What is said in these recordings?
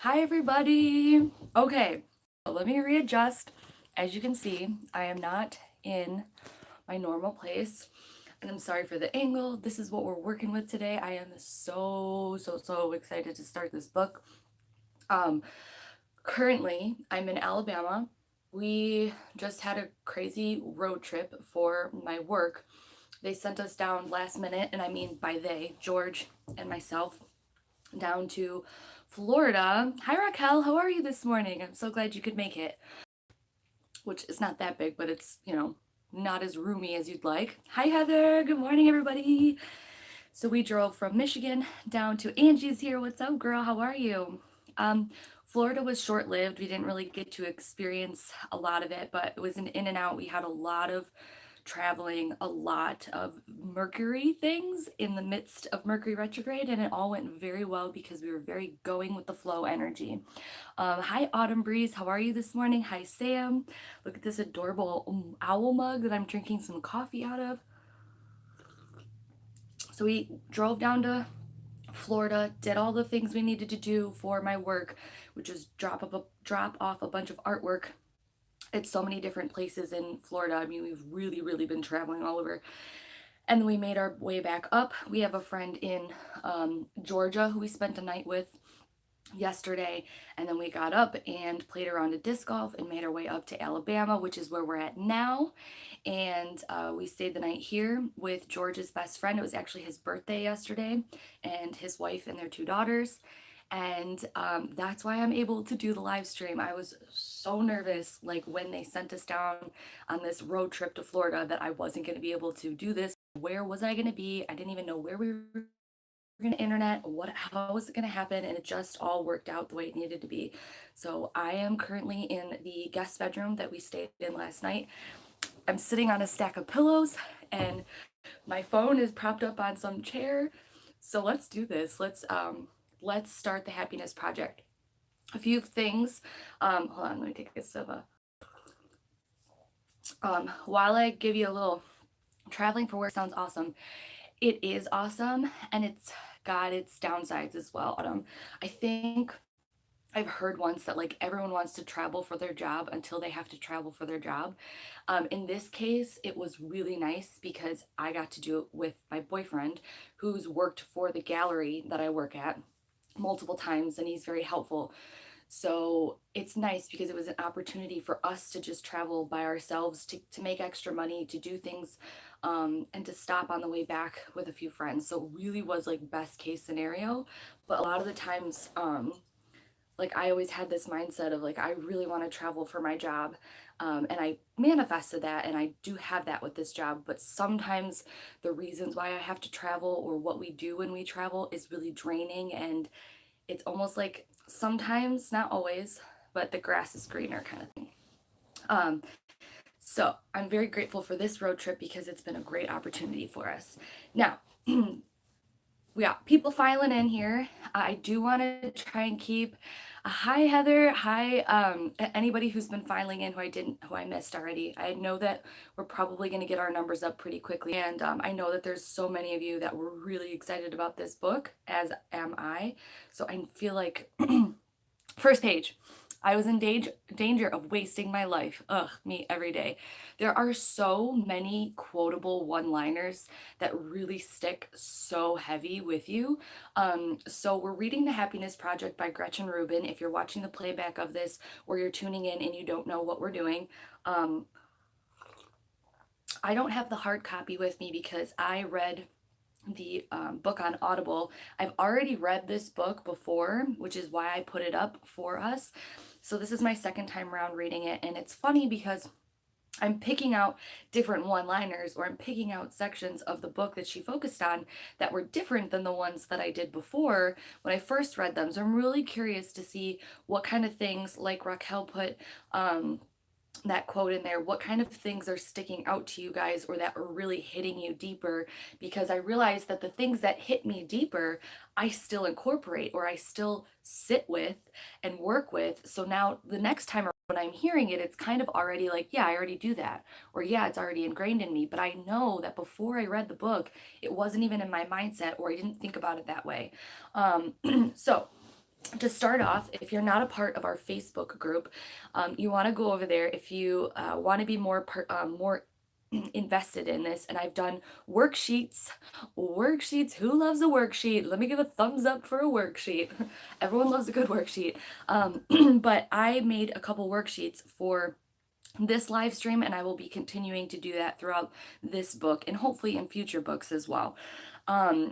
Hi everybody. Okay, so let me readjust. As you can see, I am not in my normal place, and I'm sorry for the angle. This is what we're working with today. I am so excited to start this book. Um, Currently, I'm in Alabama. We just had a crazy road trip for my work. They sent us down last minute, and I mean by they, George and myself, down to Florida. Hi Raquel, how are you this morning? I'm so glad you could make it. Which is not that big, but it's, not as roomy as you'd like. Hi Heather, good morning everybody. So we drove from Michigan down to Angie's here. What's up, girl? How are you? Um, Florida was short-lived. We didn't really get to experience a lot of it, but it was an in and out. We had a lot of traveling, a lot of Mercury things in the midst of Mercury retrograde, and it all went very well because we were very going with the flow energy. Hi, Autumn Breeze. How are you this morning? Hi, Sam. Look at this adorable owl mug that I'm drinking some coffee out of. So we drove down to Florida, did all the things we needed to do for my work, which is drop off a bunch of artwork at so many different places in Florida. I mean, we've really been traveling all over. And then we made our way back up. We have a friend in Georgia who we spent a night with yesterday, and then we got up and played around at disc golf and made our way up to Alabama, which is where we're at now. And we stayed the night here with George's best friend. It was actually his birthday yesterday, and his wife and their two daughters. And that's why I'm able to do the live stream. I was so nervous, like when they sent us down on this road trip to Florida, that I wasn't going to be able to do this. Where was I going to be? I didn't even know where we were going to internet, how was it going to happen, and it just all worked out the way it needed to be. So I am currently in the guest bedroom that we stayed in last night. I'm sitting on a stack of pillows, and my phone is propped up on some chair. So let's do this. Let's start the happiness project. A few things. Hold on, let me take a sip of while I give you a little, traveling for work sounds awesome. It is awesome, and it's got its downsides as well. I think I've heard once that like everyone wants to travel for their job until they have to travel for their job. In this case, it was really nice because I got to do it with my boyfriend, who's worked for the gallery that I work at multiple times, and he's very helpful. So it's nice because it was an opportunity for us to just travel by ourselves, to make extra money, to do things, and to stop on the way back with a few friends. So it really was like best case scenario. But a lot of the times, like I always had this mindset of like, I really want to travel for my job. And I manifested that, and I do have that with this job. But sometimes the reasons why I have to travel, or what we do when we travel, is really draining. And it's almost like sometimes, not always, but the grass is greener kind of thing. So I'm very grateful for this road trip because it's been a great opportunity for us. Now, we got people filing in here. I do want to try and keep. Hi Heather. Hi anybody who's been filing in who I missed already. I know that we're probably going to get our numbers up pretty quickly, and I know that there's so many of you that were really excited about this book, as am I. So I feel like first page. I was in danger of wasting my life. Ugh, me every day. There are so many quotable one-liners that really stick so heavy with you. So we're reading The Happiness Project by Gretchen Rubin. If you're watching the playback of this, or you're tuning in and you don't know what we're doing, I don't have the hard copy with me because I read the book on Audible. I've already read this book before, which is why I put it up for us. So this is my second time around reading it, and it's funny because I'm picking out different one-liners, or I'm picking out sections of the book that she focused on that were different than the ones that I did before when I first read them. So I'm really curious to see what kind of things, like Raquel put that quote in there, what kind of things are sticking out to you guys, or that are really hitting you deeper, because I realized that the things that hit me deeper, I still incorporate, or I still sit with and work with. So now the next time when I'm hearing it, it's kind of already like, yeah, I already do that, or yeah, it's already ingrained in me. But I know that before I read the book, it wasn't even in my mindset, or I didn't think about it that way. So to start off, if you're not a part of our Facebook group, you want to go over there if you want to be more invested in this. And I've done worksheets. Who loves a worksheet? Let me give a thumbs up for a worksheet. Everyone loves a good worksheet. But I made a couple worksheets for this live stream, and I will be continuing to do that throughout this book and hopefully in future books as well.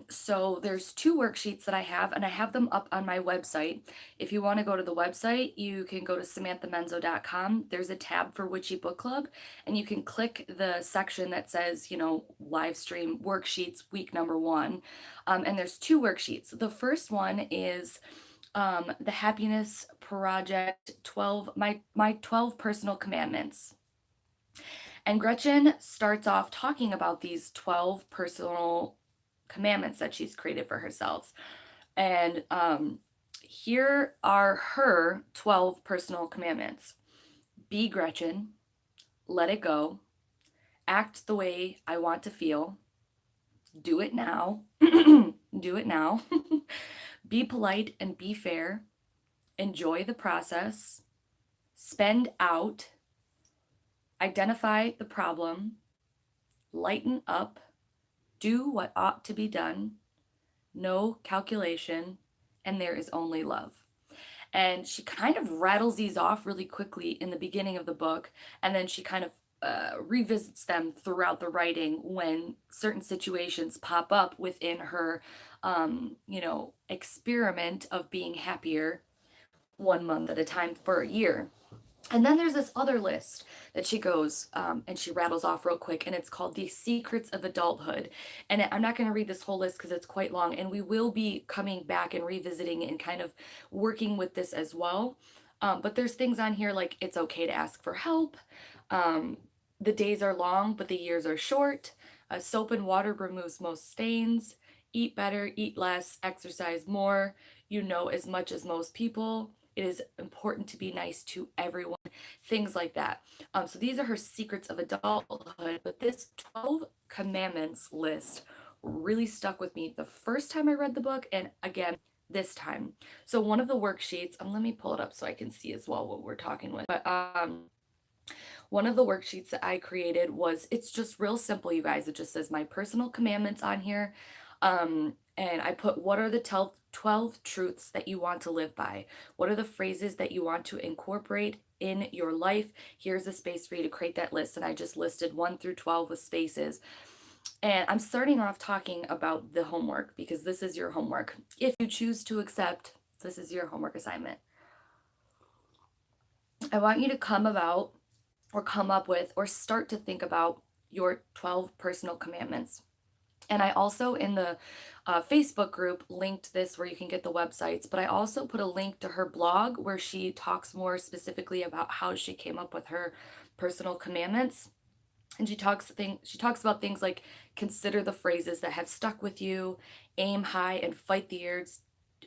So there's two worksheets that I have, and I have them up on my website. If you want to go to the website, you can go to samanthamenzo.com. There's a tab for Witchy Book Club, and you can click the section that says, live stream worksheets week number 1. And there's two worksheets. The first one is the Happiness Project 12, my 12 personal commandments. And Gretchen starts off talking about these 12 personal commandments that she's created for herself. And here are her 12 personal commandments. Be Gretchen, let it go, act the way I want to feel, do it now, do it now, be polite and be fair, enjoy the process, spend out, identify the problem, lighten up, do what ought to be done, no calculation, and there is only love. And she kind of rattles these off really quickly in the beginning of the book, and then she kind of revisits them throughout the writing when certain situations pop up within her, experiment of being happier 1 month at a time for a year. And then there's this other list that she goes and she rattles off real quick, and it's called The Secrets of Adulthood. And I'm not going to read this whole list because it's quite long, and we will be coming back and revisiting and kind of working with this as well. But there's things on here like it's okay to ask for help. The days are long, but the years are short. Soap and water removes most stains. Eat better, eat less, exercise more. You know as much as most people. It is important to be nice to everyone. Things like that. So these are her secrets of adulthood. But this 12 commandments list really stuck with me the first time I read the book, and again this time. So one of the worksheets, let me pull it up so I can see as well what we're talking with. But one of the worksheets that I created it's just real simple, you guys. It just says my personal commandments on here. And I put, what are the 12 truths that you want to live by? What are the phrases that you want to incorporate in your life? Here's a space for you to create that list. And I just listed 1 through 12 with spaces. And I'm starting off talking about the homework because this is your homework. If you choose to accept, this is your homework assignment. I want you to come up with or start to think about your 12 personal commandments. And I also, in the Facebook group, linked this where you can get the websites, but I also put a link to her blog where she talks more specifically about how she came up with her personal commandments. And she talks about things like consider the phrases that have stuck with you, aim high and fight the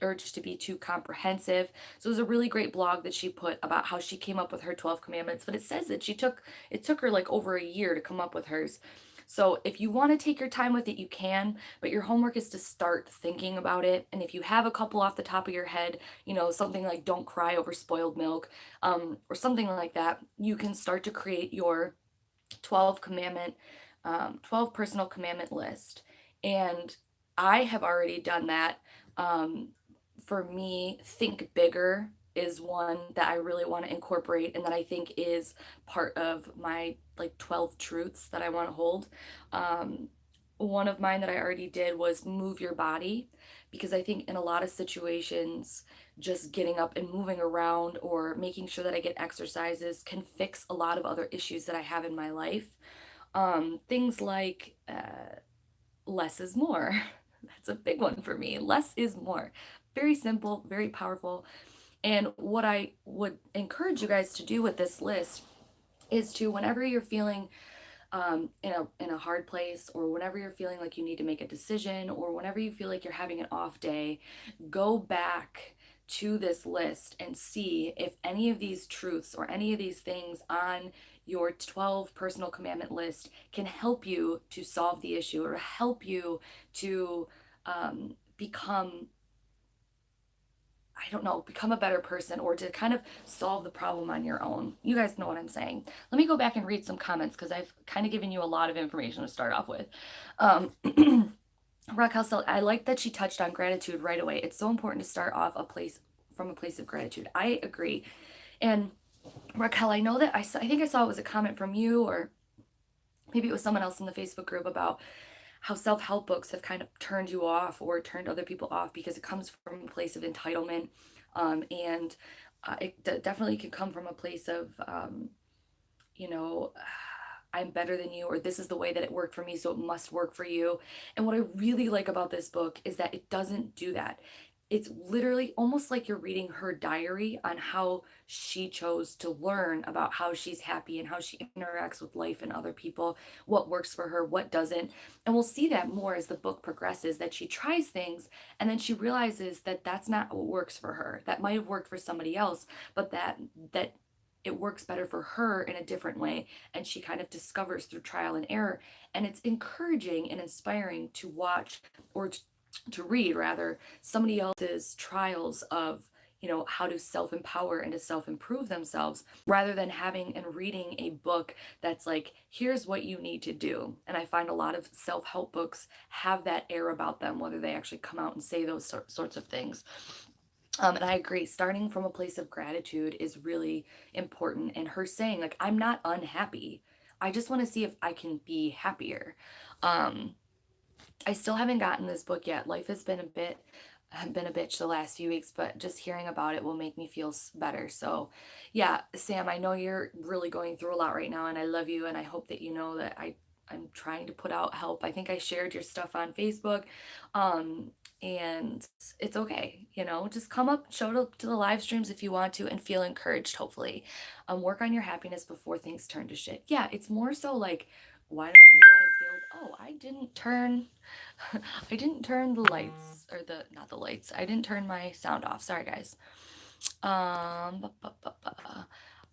urge to be too comprehensive. So it was a really great blog that she put about how she came up with her 12 commandments, but it says that it took her like over a year to come up with hers. So if you want to take your time with it, you can, but your homework is to start thinking about it. And if you have a couple off the top of your head, something like don't cry over spoiled milk, or something like that, you can start to create your 12 personal commandment list. And I have already done that. For me, think bigger is one that I really want to incorporate and that I think is part of my 12 truths that I want to hold. One of mine that I already did was move your body, because I think in a lot of situations, just getting up and moving around or making sure that I get exercises can fix a lot of other issues that I have in my life. Things like less is more. That's a big one for me. Less is more. Very simple, very powerful. And what I would encourage you guys to do with this list is to, whenever you're feeling in a hard place, or whenever you're feeling like you need to make a decision, or whenever you feel like you're having an off day, go back to this list and see if any of these truths or any of these things on your 12 personal commandment list can help you to solve the issue or help you to become I don't know, become a better person or to kind of solve the problem on your own. You guys know what I'm saying. Let me go back and read some comments because I've kind of given you a lot of information to start off with. Um, Raquel, I like that she touched on gratitude right away. It's so important to start off from a place of gratitude. I agree. And Raquel, I know that I think I saw it was a comment from you, or maybe it was someone else in the Facebook group, about how self-help books have kind of turned you off or turned other people off because it comes from a place of entitlement. And definitely can come from a place of, you know, I'm better than you, or this is the way that it worked for me, so it must work for you. And what I really like about this book is that it doesn't do that. It's literally almost like you're reading her diary on how she chose to learn about how she's happy and how she interacts with life and other people, what works for her, what doesn't. And we'll see that more as the book progresses, that she tries things and then she realizes that that's not what works for her. That might have worked for somebody else, but that it works better for her in a different way, and she kind of discovers through trial and error. And it's encouraging and inspiring to watch, or to read rather, somebody else's trials of, how to self-empower and to self-improve themselves, rather than having and reading a book that's like, here's what you need to do. And I find a lot of self-help books have that air about them, whether they actually come out and say those sorts of things. And I agree, starting from a place of gratitude is really important. And her saying, like, I'm not unhappy. I just want to see if I can be happier. Um, I still haven't gotten this book yet. Life has been a bitch the last few weeks, but just hearing about it will make me feel better. So, yeah, Sam, I know you're really going through a lot right now, and I love you, and I hope that you know that I'm trying to put out help. I think I shared your stuff on Facebook. Um, and it's okay, just come up, show up to the live streams if you want to, and feel encouraged, hopefully. Work on your happiness before things turn to shit. Yeah, it's more so like, why don't you want to build? Oh, I didn't turn the lights, or not the lights. I didn't turn my sound off. Sorry, guys.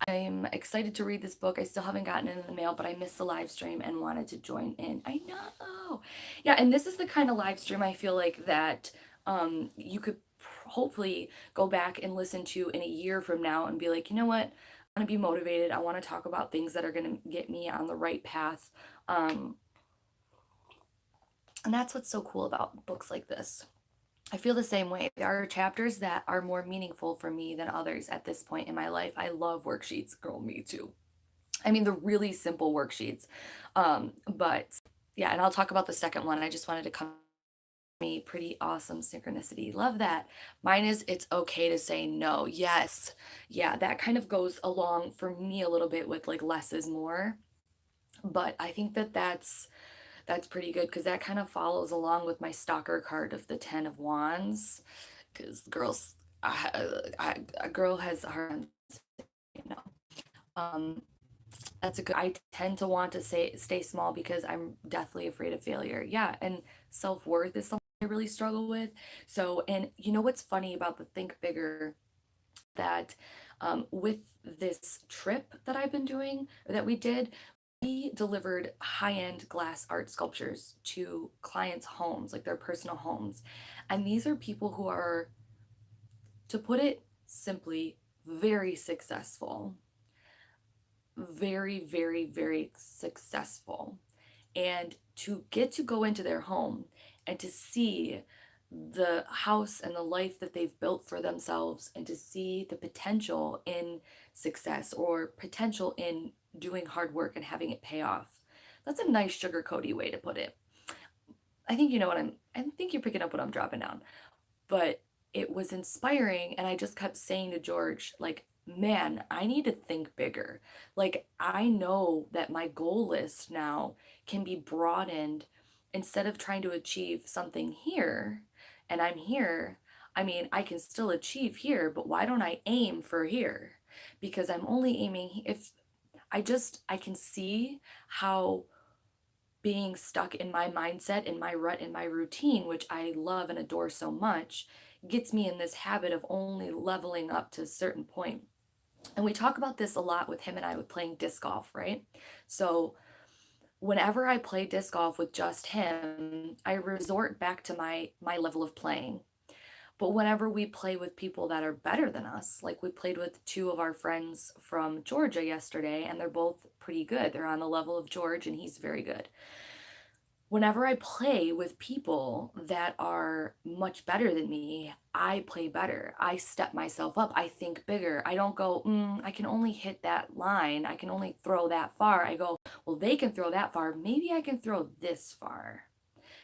I'm excited to read this book. I still haven't gotten it in the mail, but I missed the live stream and wanted to join in. I know. Yeah, and this is the kind of live stream I feel like that you could hopefully go back and listen to in a year from now and be like, you know what? I want to be motivated. I want to talk about things that are going to get me on the right path. Um, and that's what's so cool about books like this. I feel the same way. There are chapters that are more meaningful for me than others at this point in my life. I love worksheets. Girl, me too. I mean, the really simple worksheets. But yeah, and I'll talk about the second one. I just wanted to come me pretty awesome synchronicity. Love that. Mine is, it's okay to say no. Yes. Yeah, that kind of goes along for me a little bit with like less is more. But I think that that's pretty good because that kind of follows along with my stalker card of the 10 of Wands. Because girls, a girl has a hard, you know. Um, that's a good. I tend to want to stay small because I'm deathly afraid of failure. Yeah, and self-worth is something I really struggle with. So, and you know what's funny about the Think Bigger, that with this trip that I've been doing, or that we did, we delivered high-end glass art sculptures to clients' homes, like their personal homes. And these are people who are, to put it simply, very successful. Very, very, very successful. And to get to go into their home and to see the house and the life that they've built for themselves, and to see the potential in success, or potential in doing hard work and having it pay off. That's a nice sugar-coaty way to put it. I think you know what I think you're picking up what I'm dropping down. But it was inspiring, and I just kept saying to George, like, man, I need to think bigger. Like, I know that my goal list now can be broadened. Instead of trying to achieve something here, and I'm here, I mean, I can still achieve here, but why don't I aim for here? Because I'm only aiming, if I can see how being stuck in my mindset, in my rut, in my routine, which I love and adore so much, gets me in this habit of only leveling up to a certain point. And we talk about this a lot with him and I with playing disc golf, right? So whenever I play disc golf with just him, I resort back to my level of playing. But whenever we play with people that are better than us, like we played with two of our friends from Georgia yesterday, and they're both pretty good. They're on the level of George, and he's very good. Whenever I play with people that are much better than me, I play better. I step myself up. I think bigger. I don't go, I can only hit that line. I can only throw that far. I go, well, they can throw that far. Maybe I can throw this far.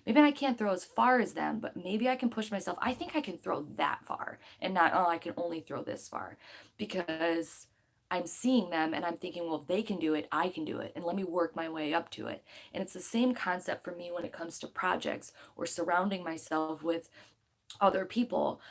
Maybe I can't throw as far as them, but maybe I can push myself. I think I can throw that far and not, oh, I can only throw this far because I'm seeing them and I'm thinking, well, if they can do it, I can do it. And let me work my way up to it. And it's the same concept for me when it comes to projects or surrounding myself with other people.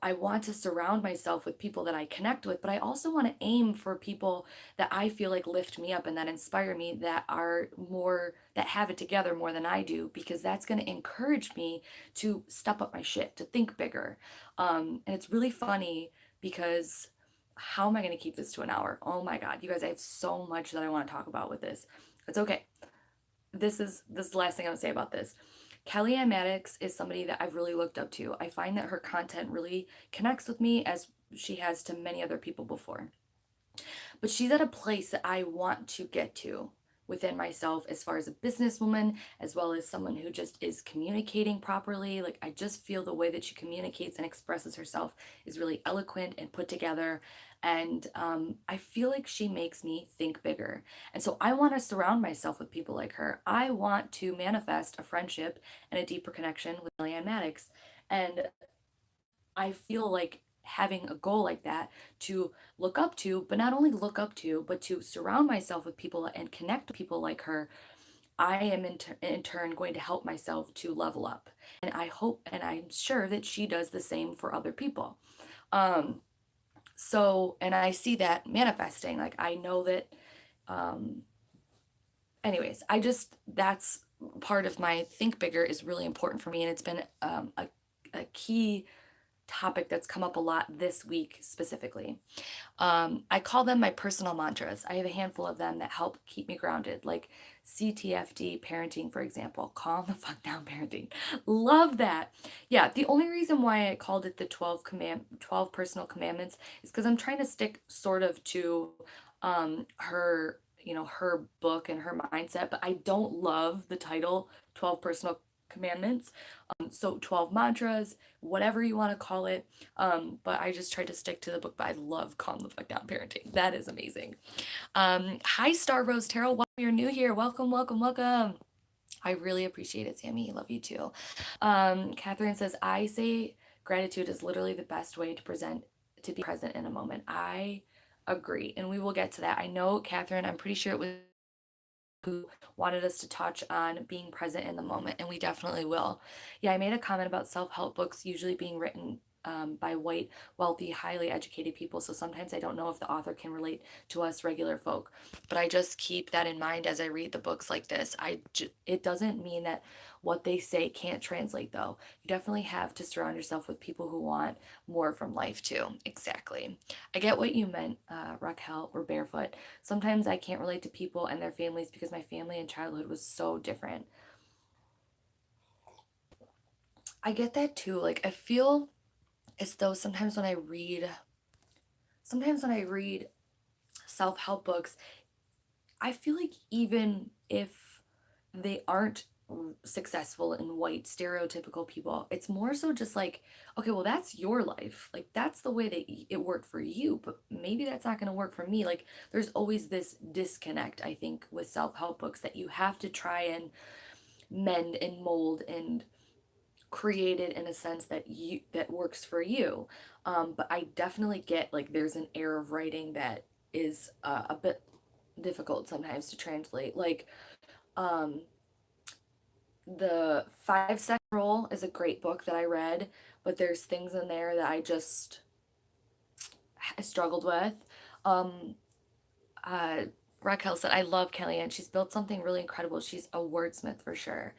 I want to surround myself with people that I connect with, but I also want to aim for people that I feel like lift me up and that inspire me, that are more, that have it together more than I do, because that's going to encourage me to step up my shit, to think bigger. And it's really funny because how am I going to keep this to an hour? Oh my God, you guys, I have so much that I want to talk about with this. It's okay. This is the last thing I would say about this. Kellyanne Maddox is somebody that I've really looked up to. I find that her content really connects with me as she has to many other people before. But she's at a place that I want to get to within myself as far as a businesswoman, as well as someone who just is communicating properly. Like, I just feel the way that she communicates and expresses herself is really eloquent and put together. And I feel like she makes me think bigger. And so I want to surround myself with people like her. I want to manifest a friendship and a deeper connection with Leanne Maddox. And I feel like having a goal like that to look up to, but not only look up to, but to surround myself with people and connect with people like her, I am in turn going to help myself to level up. And I hope and I'm sure that she does the same for other people. Um, and I see that manifesting. Like, I know that, um, anyways, that's part of my think bigger is really important for me. And it's been a key topic that's come up a lot this week specifically. I call them my personal mantras. I have a handful of them that help keep me grounded, like CTFD parenting, for example. Calm the fuck down parenting. Love that. Yeah, the only reason why I called it the 12 personal commandments is because I'm trying to stick sort of to her, her book and her mindset, but I don't love the title 12 personal commandments. So 12 mantras, whatever you want to call it. But I just tried to stick to the book, but I love Calm the Fuck Down Parenting. That is amazing. Hi, Star Rose Tarot. Welcome, you're new here. Welcome, welcome, welcome. I really appreciate it, Sammy. Love you too. Catherine says, I say gratitude is literally the best way to be present in a moment. I agree. And we will get to that. I know, Catherine, I'm pretty sure it was who wanted us to touch on being present in the moment, and we definitely will. Yeah, I made a comment about self-help books usually being written by white, wealthy, highly educated people. So sometimes I don't know if the author can relate to us regular folk, but I just keep that in mind as I read the books like this. It doesn't mean that what they say can't translate, though. You definitely have to surround yourself with people who want more from life too. Exactly. I get what you meant, Raquel or Barefoot. Sometimes I can't relate to people and their families because my family and childhood was so different. I get that too. Like, I feel as though sometimes when I read self-help books, I feel like even if they aren't successful in white stereotypical people, it's more so just like, okay, well, that's your life. Like, that's the way that it worked for you, but maybe that's not going to work for me. Like, there's always this disconnect, I think, with self-help books that you have to try and mend and mold and create it in a sense that works for you. But I definitely get like there's an air of writing that is a bit difficult sometimes to translate. Like, um, the 5 Second Rule is a great book that I read, but there's things in there that I just struggled with. Um, uh, Raquel said, I love Kellyanne. She's built something really incredible. She's a wordsmith for sure.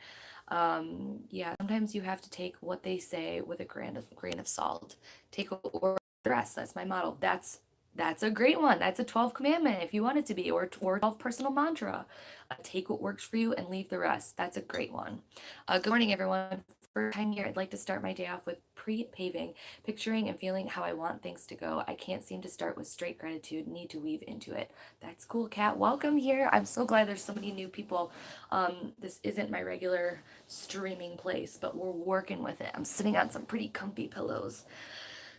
Yeah, sometimes you have to take what they say with a grain of salt. Take or the rest. That's my motto. That's a great one. That's a 12 commandment if you want it to be, or 12 personal mantra. Take what works for you and leave the rest. That's a great one. Good morning, everyone. time here, I'd like to start my day off with pre-paving, picturing and feeling how I want things to go. I can't seem to start with straight gratitude, need to weave into it. That's cool, Kat. Welcome here. I'm so glad there's so many new people. This isn't my regular streaming place, but we're working with it. I'm sitting on some pretty comfy pillows.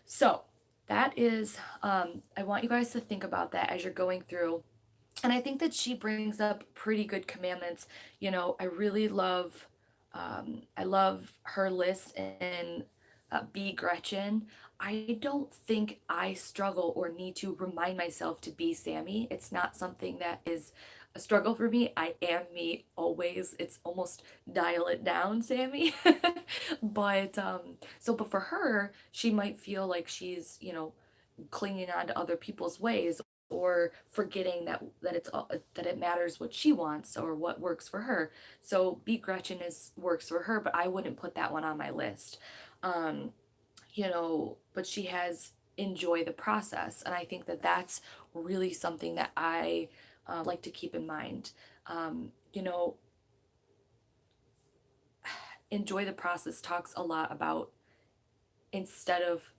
So that is, I want you guys to think about that as you're going through. And I think that she brings up pretty good commandments. You know, I love her list in Be Gretchen. I don't think I struggle or need to remind myself to be Sammy. It's not something that is a struggle for me. I am me always. It's almost dial it down, Sammy. But for her, she might feel like she's, clinging on to other people's ways or forgetting that it matters what she wants or what works for her. So Be Gretchen is works for her, but I wouldn't put that one on my list. Um, but she has enjoy the process, and I think that that's really something that I like to keep in mind. You know, enjoy the process talks a lot about instead of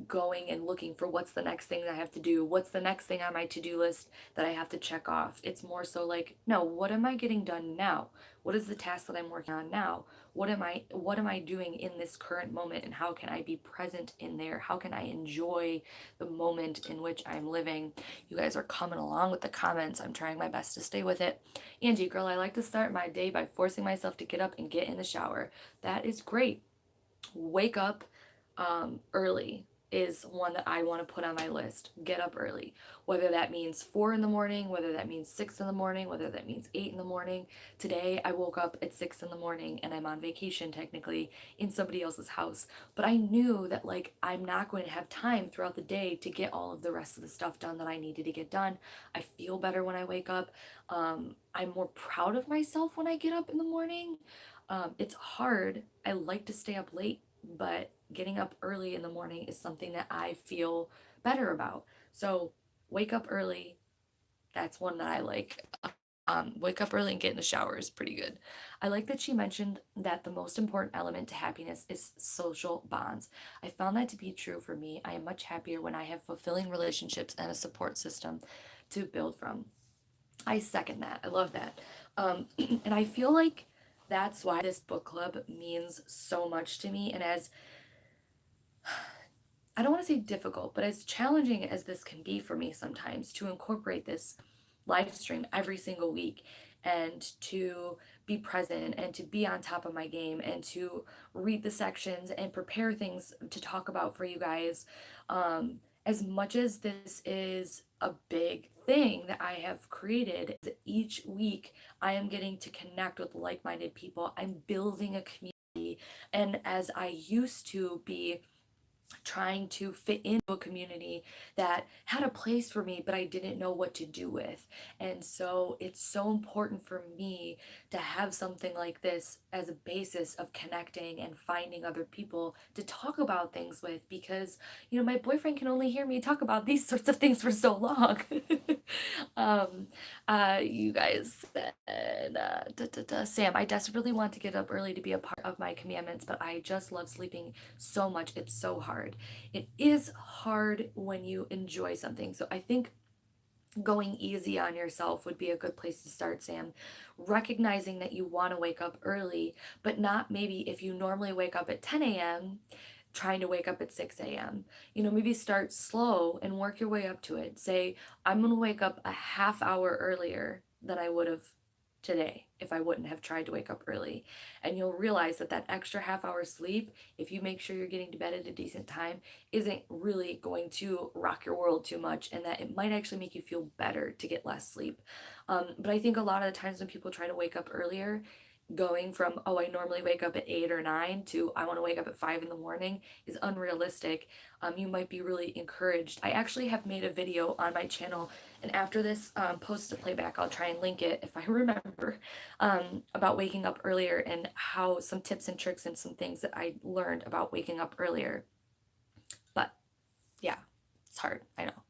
going and looking for what's the next thing that I have to do, what's the next thing on my to-do list that I have to check off. It's more so like, no, what am I getting done now? What is the task that I'm working on now? What am I doing in this current moment, and how can I be present in there? How can I enjoy the moment in which I'm living? You guys are coming along with the comments. I'm trying my best to stay with it. Angie, girl, I like to start my day by forcing myself to get up and get in the shower. That is great. Wake up early is one that I want to put on my list. Get up early. Whether that means 4 in the morning, whether that means 6 in the morning, whether that means 8 in the morning. Today I woke up at 6 in the morning and I'm on vacation technically in somebody else's house. But I knew that like I'm not going to have time throughout the day to get all of the rest of the stuff done that I needed to get done. I feel better when I wake up. I'm more proud of myself when I get up in the morning. It's hard. I like to stay up late, but getting up early in the morning is something that I feel better about. So wake up early. That's one that I like. Wake up early and get in the shower is pretty good. I like that she mentioned that the most important element to happiness is social bonds. I found that to be true for me. I am much happier when I have fulfilling relationships and a support system to build from. I second that. I love that. And I feel like that's why this book club means so much to me. And as I don't want to say difficult, but as challenging as this can be for me sometimes to incorporate this live stream every single week and to be present and to be on top of my game and to read the sections and prepare things to talk about for you guys. As much as this is a big thing that I have created, each week I am getting to connect with like minded people. I'm building a community. And as I used to be trying to fit into a community that had a place for me, but I didn't know what to do with. And so it's so important for me to have something like this as a basis of connecting and finding other people to talk about things with because, my boyfriend can only hear me talk about these sorts of things for so long. um, you guys said, Sam, I desperately want to get up early to be a part of my commandments, but I just love sleeping so much. It's so hard. It is hard when you enjoy something. So I think going easy on yourself would be a good place to start, Sam. Recognizing that you want to wake up early, but not maybe if you normally wake up at 10 a.m., trying to wake up at 6 a.m. Maybe start slow and work your way up to it. Say, I'm going to wake up a half hour earlier than I would have today if I wouldn't have tried to wake up early. And you'll realize that that extra half hour sleep, if you make sure you're getting to bed at a decent time, isn't really going to rock your world too much, and that it might actually make you feel better to get less sleep. But I think a lot of the times when people try to wake up earlier, going from, oh, I normally wake up at 8 or 9 to I want to wake up at 5 in the morning is unrealistic. You might be really encouraged. I actually have made a video on my channel, and after this post to playback, I'll try and link it if I remember, about waking up earlier and how some tips and tricks and some things that I learned about waking up earlier. But yeah, it's hard, I know.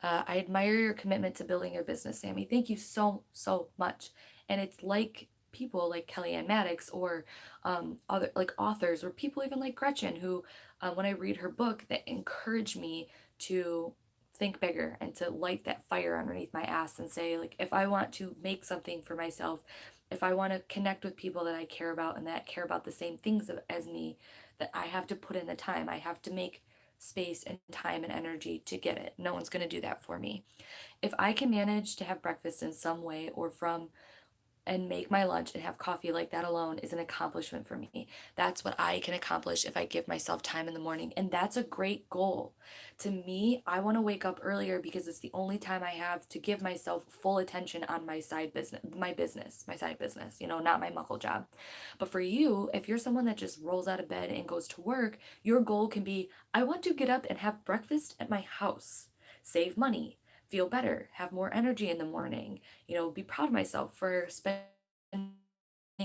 I admire your commitment to building your business, Sammy. Thank you so, so much. And it's like people like Kellyanne Maddox, or other like authors, or people even like Gretchen, who when I read her book, that encourage me to think bigger and to light that fire underneath my ass and say, like, if I want to make something for myself, if I want to connect with people that I care about and that care about the same things as me, that I have to put in the time. I have to make space and time and energy to get it. No one's going to do that for me. If I can manage to have breakfast in some way, or from and make my lunch and have coffee, like that alone is an accomplishment for me. That's what I can accomplish if I give myself time in the morning. And that's a great goal. To me, I want to wake up earlier because it's the only time I have to give myself full attention on my side business, my side business, not my muckle job. But for you, if you're someone that just rolls out of bed and goes to work, your goal can be, I want to get up and have breakfast at my house, save money, feel better, have more energy in the morning, be proud of myself for spending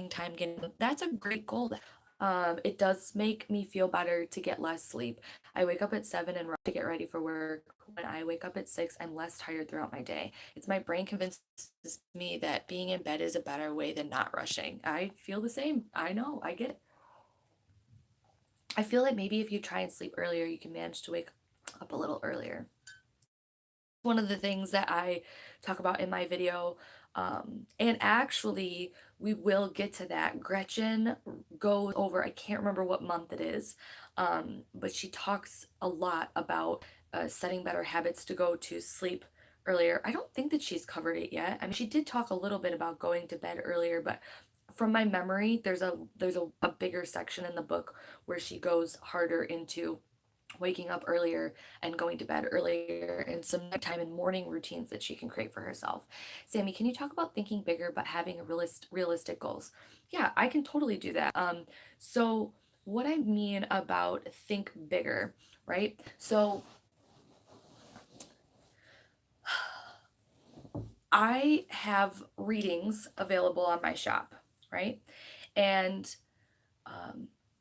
time getting. That's a great goal. It does make me feel better to get less sleep. I wake up at 7 and rush to get ready for work. When I wake up at 6, I'm less tired throughout my day. It's my brain convinces me that being in bed is a better way than not rushing. I feel the same. I know, I get it. I feel like maybe if you try and sleep earlier, you can manage to wake up a little earlier. One of the things that I talk about in my video. And actually, we will get to that. Gretchen goes over, I can't remember what month it is, but she talks a lot about setting better habits to go to sleep earlier. I don't think that she's covered it yet. I mean, she did talk a little bit about going to bed earlier, but from my memory, there's a bigger section in the book where she goes harder into waking up earlier and going to bed earlier, and some nighttime and morning routines that she can create for herself. Sammy, can you talk about thinking bigger but having a realistic goals? Yeah, I can totally do that. So what I mean about think bigger, right? So I have readings available on my shop, right? And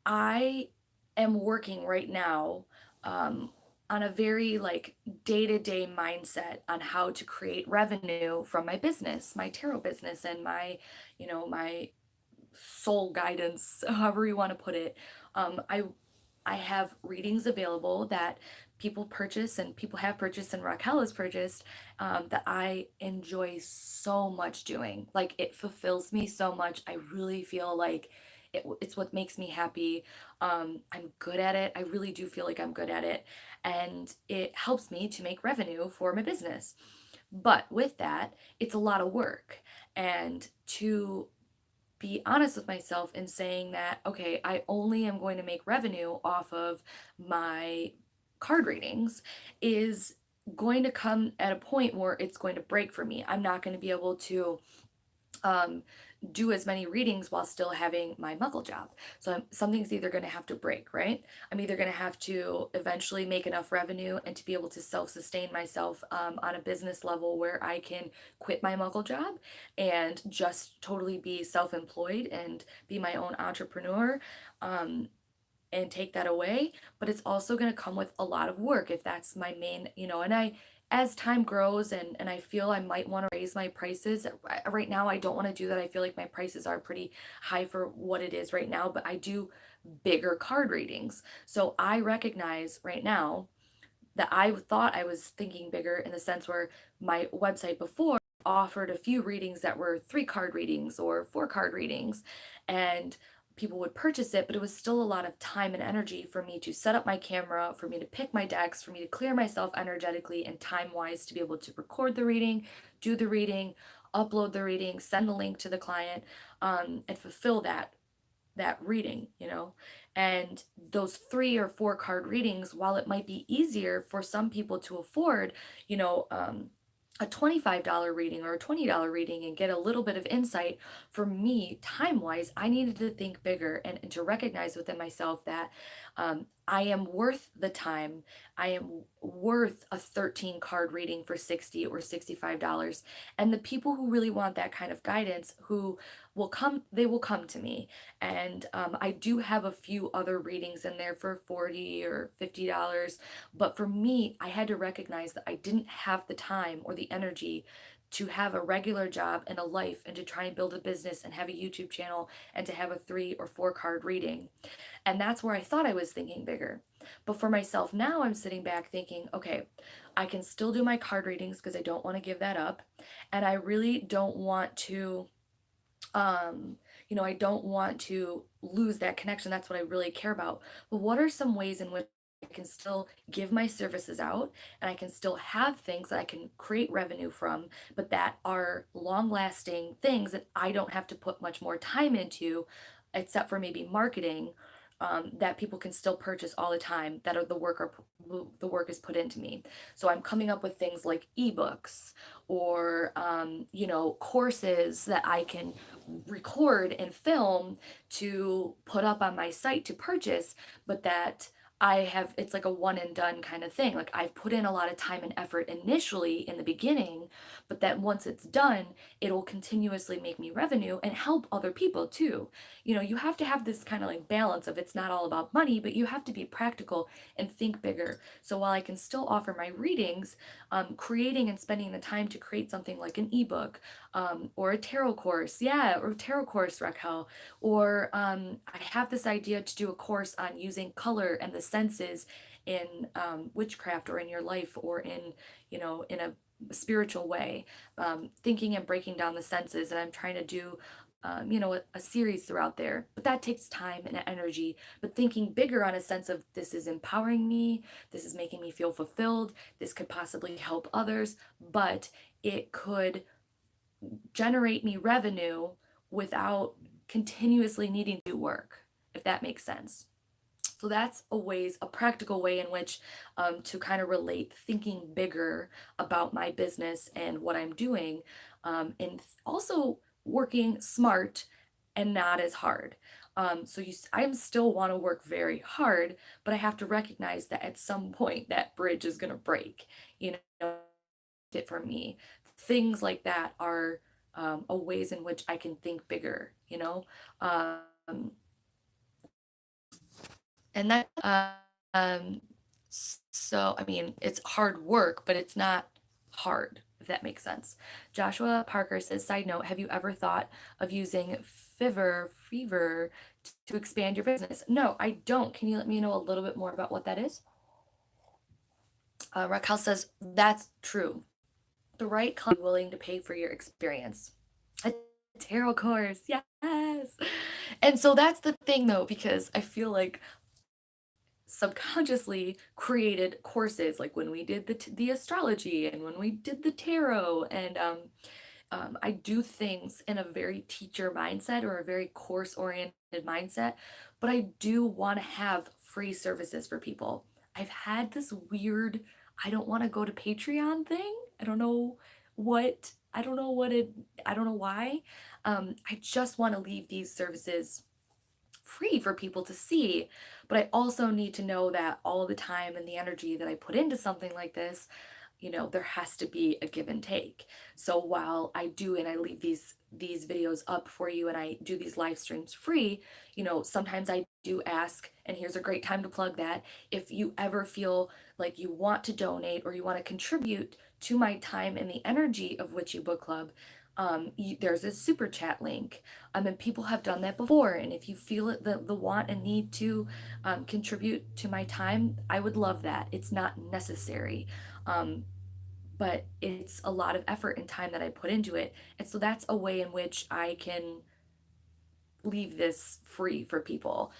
I am working right now on a very like day-to-day mindset on how to create revenue from my business, my tarot business, and my soul guidance, however you want to put it. I have readings available that people purchase, and people have purchased, and Raquel has purchased, that I enjoy so much doing. Like, it fulfills me so much. I really feel like it's what makes me happy. I'm good at it. I really do feel like I'm good at it. And it helps me to make revenue for my business. But with that, it's a lot of work. And to be honest with myself in saying that, okay, I only am going to make revenue off of my card readings is going to come at a point where it's going to break for me. I'm not going to be able to um, do as many readings while still having my muggle job. So something's either going to have to break, right? I'm either going to have to eventually make enough revenue and to be able to self-sustain myself on a business level where I can quit my muggle job and just totally be self-employed and be my own entrepreneur. And take that away, but it's also going to come with a lot of work if that's my main, and as time grows and I feel I might want to raise my prices. Right now I don't want to do that. I feel like my prices are pretty high for what it is right now, but I do bigger card readings. So I recognize right now that I thought I was thinking bigger in the sense where my website before offered a few readings that were 3 card readings or 4 card readings, and people would purchase it, but it was still a lot of time and energy for me to set up my camera, for me to pick my decks, for me to clear myself energetically and time wise to be able to record the reading, do the reading, upload the reading, send the link to the client, and fulfill that reading, and those 3 or 4 card readings, while it might be easier for some people to afford, you know, a $25 reading or a $20 reading and get a little bit of insight, for me, time wise, I needed to think bigger and to recognize within myself that I am worth the time. I am worth a 13 card reading for 60 or $65. And the people who really want that kind of guidance, who will come, they will come to me. And I do have a few other readings in there for 40 or $50. But for me, I had to recognize that I didn't have the time or the energy to have a regular job and a life and to try and build a business and have a YouTube channel and to have a 3 or 4 card reading. And that's where I thought I was thinking bigger. But for myself now, I'm sitting back thinking, okay, I can still do my card readings because I don't want to give that up. And I really don't want to, I don't want to lose that connection. That's what I really care about. But what are some ways in which I can still give my services out and I can still have things that I can create revenue from, but that are long lasting things that I don't have to put much more time into, except for maybe marketing, that people can still purchase all the time, that are the work is put into me. So I'm coming up with things like ebooks or courses that I can record and film to put up on my site to purchase, but that it's like a one and done kind of thing. Like I've put in a lot of time and effort initially in the beginning, but that once it's done, it'll continuously make me revenue and help other people too. You have to have this kind of like balance of it's not all about money, but you have to be practical and think bigger. So while I can still offer my readings, creating and spending the time to create something like an ebook, or a tarot course, yeah, or tarot course, Raquel, or I have this idea to do a course on using color and the senses in witchcraft or in your life or in a spiritual way, thinking and breaking down the senses. And I'm trying to do a series throughout there. But that takes time and energy. But thinking bigger on a sense of this is empowering me, this is making me feel fulfilled, this could possibly help others, but it could generate me revenue without continuously needing to do work, if that makes sense. So that's a practical way in which to kind of relate thinking bigger about my business and what I'm doing, and also working smart and not as hard. I still want to work very hard, but I have to recognize that at some point that bridge is going to break. It for me. Things like that are a ways in which I can think bigger. Um, And that, um, so I mean, it's hard work, but it's not hard, if that makes sense. Joshua Parker says, side note, have you ever thought of using Fever to expand your business? No, I don't. Can you let me know a little bit more about what that is? Raquel says, that's true. The right company willing to pay for your experience. A tarot course, yes. And so that's the thing though, because I feel like subconsciously created courses like when we did the astrology and when we did the tarot, and I do things in a very teacher mindset or a very course oriented mindset, but I do want to have free services for people. I've had this weird, I don't want to go to Patreon thing. I don't know what it, I don't know why. I just want to leave these services free for people to see. But I also need to know that all the time and the energy that I put into something like this, there has to be a give and take. So while I do and I leave these videos up for you and I do these live streams free, sometimes I do ask, and here's a great time to plug that, if you ever feel like you want to donate or you want to contribute to my time and the energy of Witchy Book Club, there's a super chat link, and people have done that before. And if you feel it, the want and need to contribute to my time, I would love that. It's not necessary, um, but it's a lot of effort and time that I put into it. And so that's a way in which I can leave this free for people,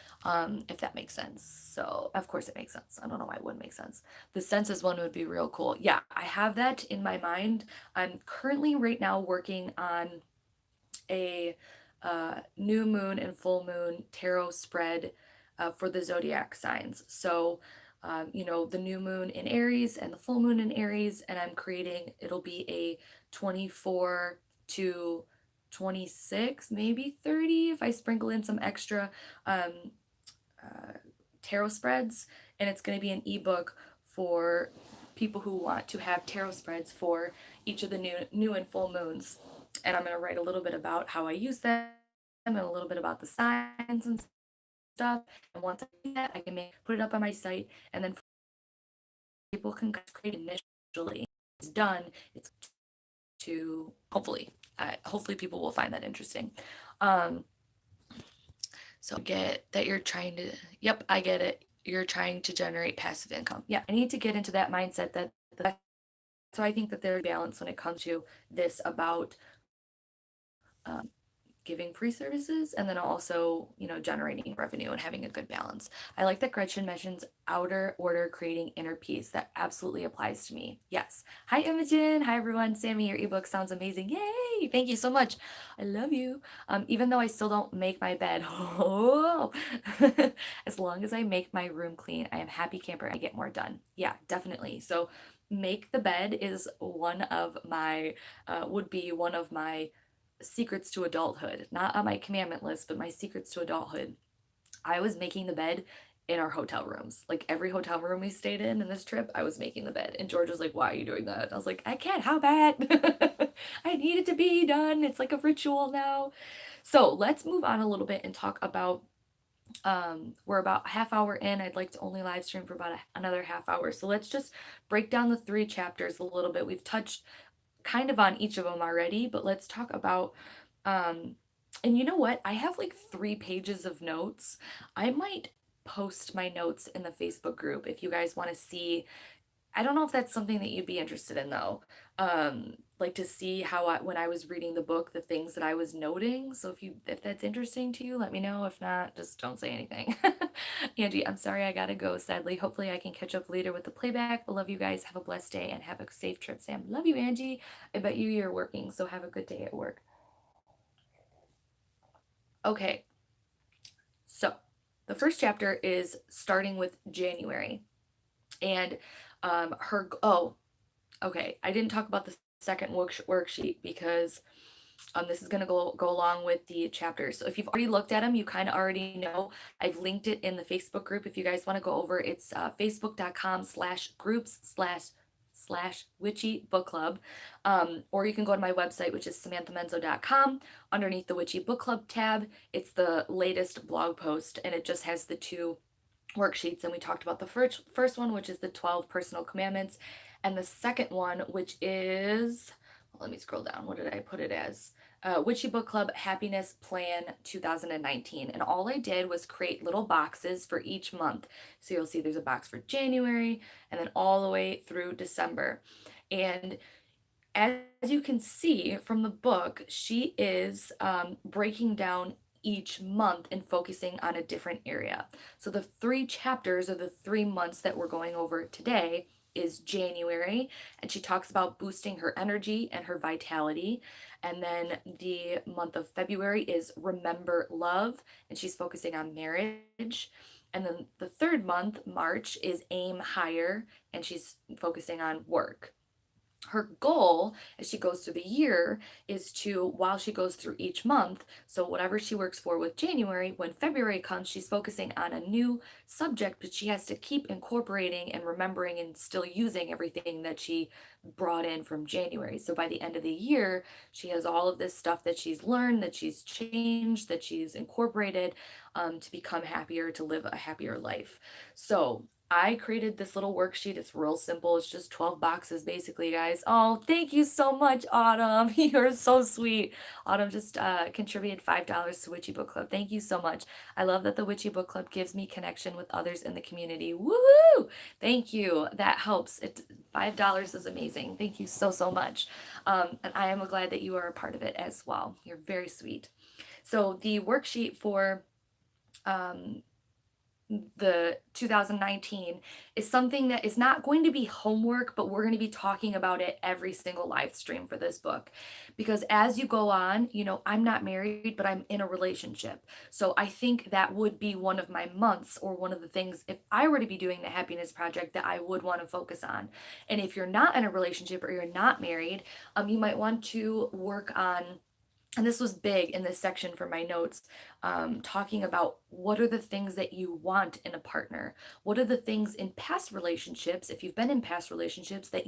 if that makes sense. So of course it makes sense. I don't know why it wouldn't make sense. The census one would be real cool. Yeah, I have that in my mind. I'm currently right now working on a new moon and full moon tarot spread for the zodiac signs. So the new moon in Aries and the full moon in Aries, and it'll be a 24 to 26, maybe 30 if I sprinkle in some extra uh, tarot spreads. And it's going to be an ebook for people who want to have tarot spreads for each of the new and full moons. And I'm going to write a little bit about how I use them and a little bit about the signs and stuff. And once I do that, I can put it up on my site, and then people can create initially. It's done. It's to hopefully people will find that interesting. Um, so get that you're trying to, yep, I get it. You're trying to generate passive income. Yeah, I need to get into that mindset so I think that there's balance when it comes to this about um, giving free services and then also, generating revenue and having a good balance. I like that Gretchen mentions outer order creating inner peace. That absolutely applies to me. Yes. Hi, Imogen. Hi, everyone. Sammy, your ebook sounds amazing. Yay. Thank you so much. I love you. Even though I still don't make my bed. Oh, as long as I make my room clean, I am happy camper. I get more done. Yeah, definitely. So make the bed is would be one of my secrets to adulthood, not on my commandment list, but my secrets to adulthood. I was making the bed in our hotel rooms. Like every hotel room we stayed in this trip, I was making the bed. And George was like, "Why are you doing that?" I was like, "I can't help it. I need it to be done. It's like a ritual now." So let's move on a little bit and talk about we're about a half hour in. I'd like to only live stream for about another half hour. So let's just break down the 3 chapters a little bit. We've touched kind of on each of them already, but let's talk about and you know what? I have like 3 pages of notes. I might post my notes in the Facebook group if you guys want to see. I don't know if that's something that you'd be interested in though. Like to see how when I was reading the book, the things that I was noting. So if that's interesting to you, let me know. If not, just don't say anything. Angie, I'm sorry I gotta go, sadly. Hopefully I can catch up later with the playback. I love you guys. Have a blessed day and have a safe trip, Sam. Love you, Angie. I bet you're working, so have a good day at work. Okay, so the first chapter is starting with January. And okay, I didn't talk about the second worksheet because this is going to go along with the chapters. So if you've already looked at them, you kind of already know. I've linked it in the Facebook group. If you guys want to go over, it's facebook.com/groups// Witchy Book Club. Or you can go to my website, which is samanthamenzo.com. Underneath the Witchy Book Club tab, it's the latest blog post, and it just has the 2 worksheets. And we talked about the first one, which is the 12 personal commandments, and the second one, which is, let me scroll down. What did I put it as? Witchy Book Club Happiness Plan 2019. And all I did was create little boxes for each month. So you'll see there's a box for January and then all the way through December. And as you can see from the book, she is breaking down each month and focusing on a different area. So the 3 chapters of the 3 months that we're going over today is January, and she talks about boosting her energy and her vitality. And then the month of February is Remember Love, and she's focusing on marriage. And then the 3rd month, March, is Aim Higher, and she's focusing on work. Her goal as she goes through the year is to, while she goes through each month, so whatever she works for with January, when February comes, she's focusing on a new subject, but she has to keep incorporating and remembering and still using everything that she brought in from January. So by the end of the year, she has all of this stuff that she's learned, that she's changed, that she's incorporated to become happier, to live a happier life. So I created this little worksheet. It's real simple. It's just 12 boxes basically, guys. Oh, thank you so much, Autumn. You're so sweet. Autumn just contributed $5 to Witchy Book Club. Thank you so much. I love that the Witchy Book Club gives me connection with others in the community. Woohoo! Thank you. That helps. $5 is amazing. Thank you so, so much. And I am glad that you are a part of it as well. You're very sweet. So the worksheet for the 2019 is something that is not going to be homework, but we're going to be talking about it every single live stream for this book. Because as you go on, I'm not married, but I'm in a relationship. So I think that would be one of my months, or one of the things, if I were to be doing the happiness project, that I would want to focus on. And if you're not in a relationship or you're not married, you might want to work on, and this was big in this section for my notes, talking about what are the things that you want in a partner? What are the things in past relationships, if you've been in past relationships, that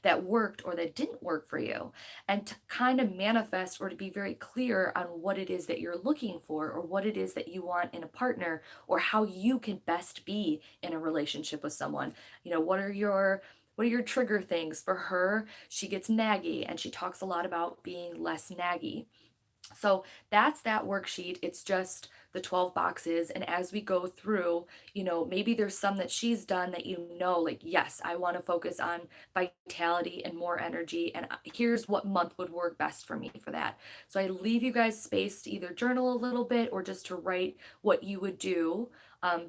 that worked or that didn't work for you? And to kind of manifest, or to be very clear on what it is that you're looking for, or what it is that you want in a partner, or how you can best be in a relationship with someone. What are your what are your trigger things? For her, she gets naggy, and she talks a lot about being less naggy. So that's that worksheet. It's just the 12 boxes. And as we go through, maybe there's some that she's done that like, yes, I want to focus on vitality and more energy. And here's what month would work best for me for that. So I leave you guys space to either journal a little bit or just to write what you would do.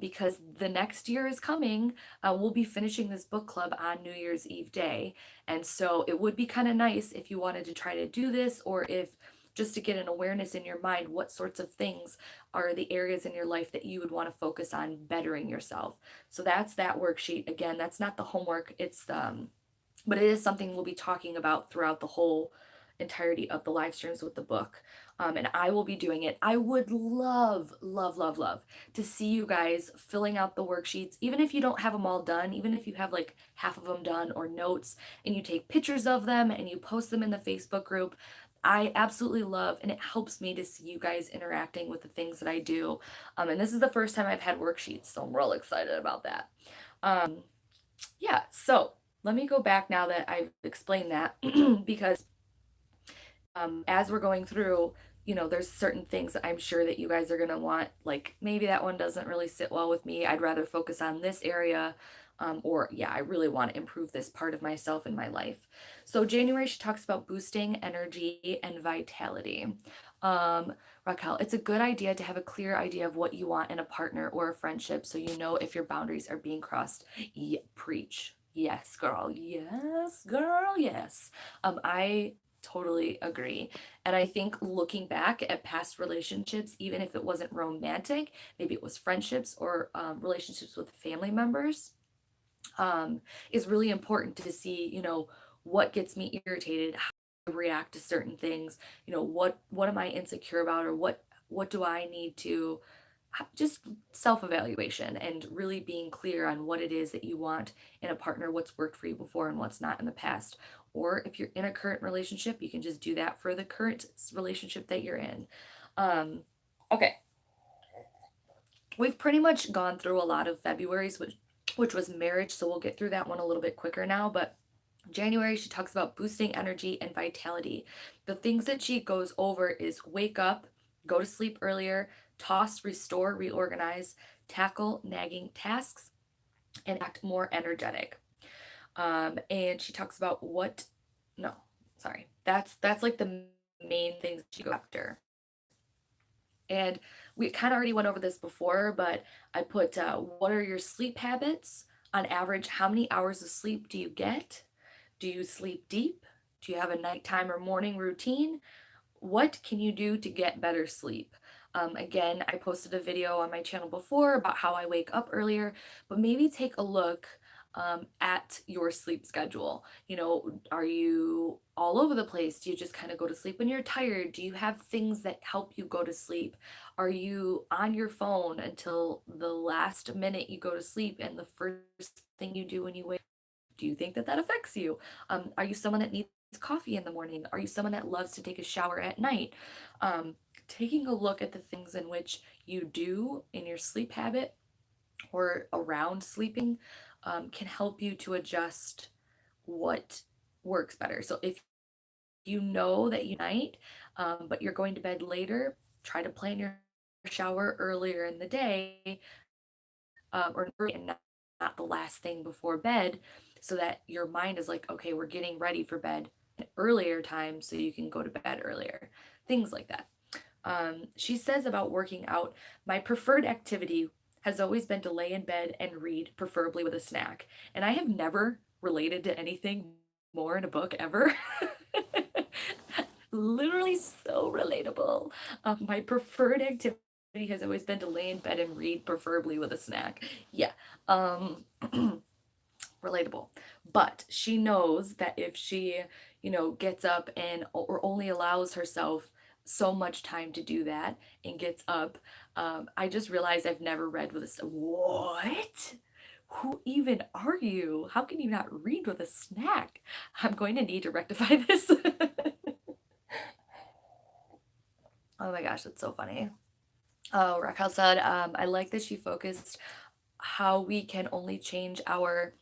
Because the next year is coming. We'll be finishing this book club on New Year's Eve day. And so it would be kind of nice if you wanted to try to do this, or if just to get an awareness in your mind, what sorts of things are the areas in your life that you would want to focus on bettering yourself. So that's that worksheet. Again, that's not the homework. But it is something we'll be talking about throughout the whole entirety of the live streams with the book. And I will be doing it. I would love, love, love, love to see you guys filling out the worksheets, even if you don't have them all done, even if you have like half of them done or notes, and you take pictures of them and you post them in the Facebook group. I absolutely love, and it helps me to see you guys interacting with the things that I do. And this is the first time I've had worksheets, so I'm real excited about that. Yeah, so let me go back now that I've explained that because as we're going through, there's certain things that I'm sure that you guys are going to want, like maybe that one doesn't really sit well with me. I'd rather focus on this area. Or yeah, I really want to improve this part of myself in my life. So January, she talks about boosting energy and vitality. Raquel, it's a good idea to have a clear idea of what you want in a partner or a friendship so you know if your boundaries are being crossed. Yeah, preach. Yes, girl. Yes, girl. Yes. I totally agree. And I think looking back at past relationships, even if it wasn't romantic, maybe it was friendships or relationships with family members, is really important to see, what gets me irritated, how I react to certain things, what am I insecure about, or what do I need to just self-evaluation and really being clear on what it is that you want in a partner, what's worked for you before and what's not in the past. Or if you're in a current relationship, you can just do that for the current relationship that you're in. Okay. We've pretty much gone through a lot of February's, which was marriage, so we'll get through that one a little bit quicker now. But January, she talks about boosting energy and vitality. The things that she goes over is wake up, go to sleep earlier, toss, restore, reorganize, tackle nagging tasks, and act more energetic. And she talks about that's like the main things she goes after. And we kind of already went over this before, but I put what are your sleep habits? On average, how many hours of sleep do you get? Do you sleep deep? Do you have a nighttime or morning routine? What can you do to get better sleep? Again, I posted a video on my channel before about how I wake up earlier, but maybe take a look at your sleep schedule. Are you all over the place? Do you just kind of go to sleep when you're tired? Do you have things that help you go to sleep? Are you on your phone until the last minute you go to sleep and the first thing you do when you wake? Do you think that that affects you? Are you someone that needs coffee in the morning? Are you someone that loves to take a shower at night? Taking a look at the things in which you do in your sleep habit or around sleeping can help you to adjust what works better. So if you know that you night, but you're going to bed later, try to plan your shower earlier in the day, or and not the last thing before bed, so that your mind is like, okay, we're getting ready for bed an earlier time so you can go to bed earlier. Things like that. She says about working out, my preferred activity has always been to lay in bed and read, preferably with a snack. And I have never related to anything more in a book ever. Literally so relatable. My preferred activity has always been to lay in bed and read, preferably with a snack. Yeah. Relatable. But she knows that if she, gets up and or only allows herself so much time to do that and gets up, I just realized I've never read with a what? Who even are you? How can you not read with a snack? I'm going to need to rectify this. Oh my gosh, that's so funny. Oh, Raquel said, I like that she focused how we can only change our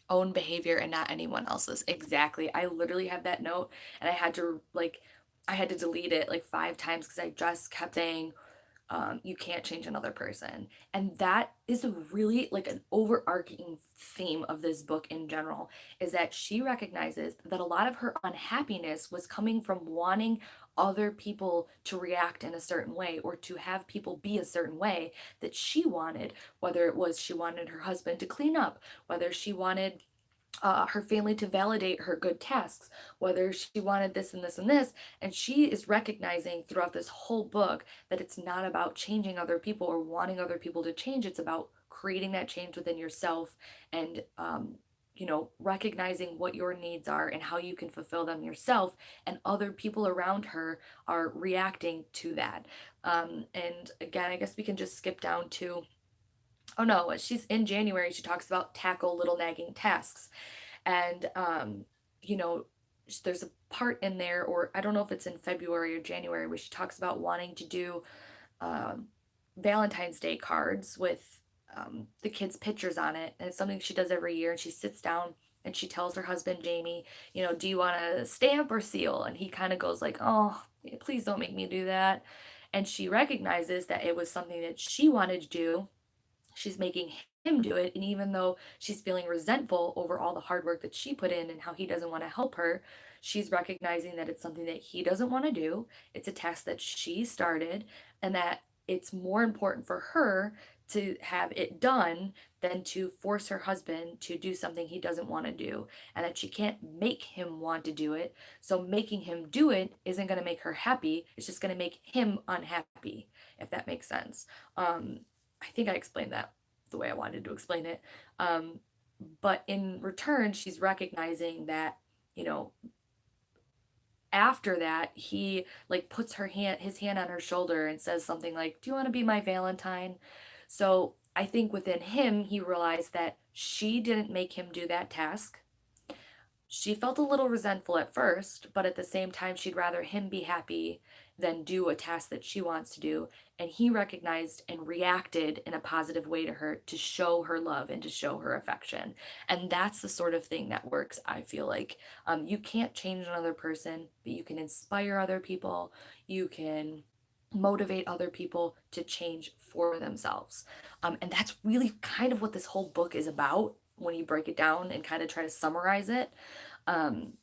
own behavior and not anyone else's. Exactly. I literally have that note, and I had to delete it like 5 times because I just kept saying, you can't change another person. And that is a really like an overarching theme of this book in general, is that she recognizes that a lot of her unhappiness was coming from wanting other people to react in a certain way or to have people be a certain way that she wanted, whether it was she wanted her husband to clean up, whether she wanted her family to validate her good tasks, whether she wanted this and this and this. And she is recognizing throughout this whole book that it's not about changing other people or wanting other people to change. It's about creating that change within yourself and, recognizing what your needs are and how you can fulfill them yourself. And other people around her are reacting to that. And again, I guess we can just skip down to, oh no, she's in January. She talks about tackle little nagging tasks. And, you know, there's a part in there, or I don't know if it's in February or January, where she talks about wanting to do um, Valentine's Day cards with the kids' pictures on it. And it's something she does every year. And she sits down and she tells her husband, Jamie, do you want to stamp or seal? And he kind of goes like, oh, please don't make me do that. And she recognizes that it was something that she wanted to do. She's making him do it. And even though she's feeling resentful over all the hard work that she put in and how he doesn't want to help her, she's recognizing that it's something that he doesn't want to do. It's a task that she started, and that it's more important for her to have it done than to force her husband to do something he doesn't want to do, and that she can't make him want to do it. So making him do it isn't going to make her happy. It's just going to make him unhappy, if that makes sense. I think I explained that the way I wanted to explain it. Um, but in return, she's recognizing that, you know, after that, he like puts his hand on her shoulder and says something like, "Do you want to be my Valentine?" So I think within him, he realized that she didn't make him do that task. She felt a little resentful at first, but at the same time, she'd rather him be happy than do a task that she wants to do. And he recognized and reacted in a positive way to her to show her love and to show her affection. And that's the sort of thing that works, I feel like. You can't change another person, but you can inspire other people. You can motivate other people to change for themselves. And that's really kind of what this whole book is about when you break it down and kind of try to summarize it. Um,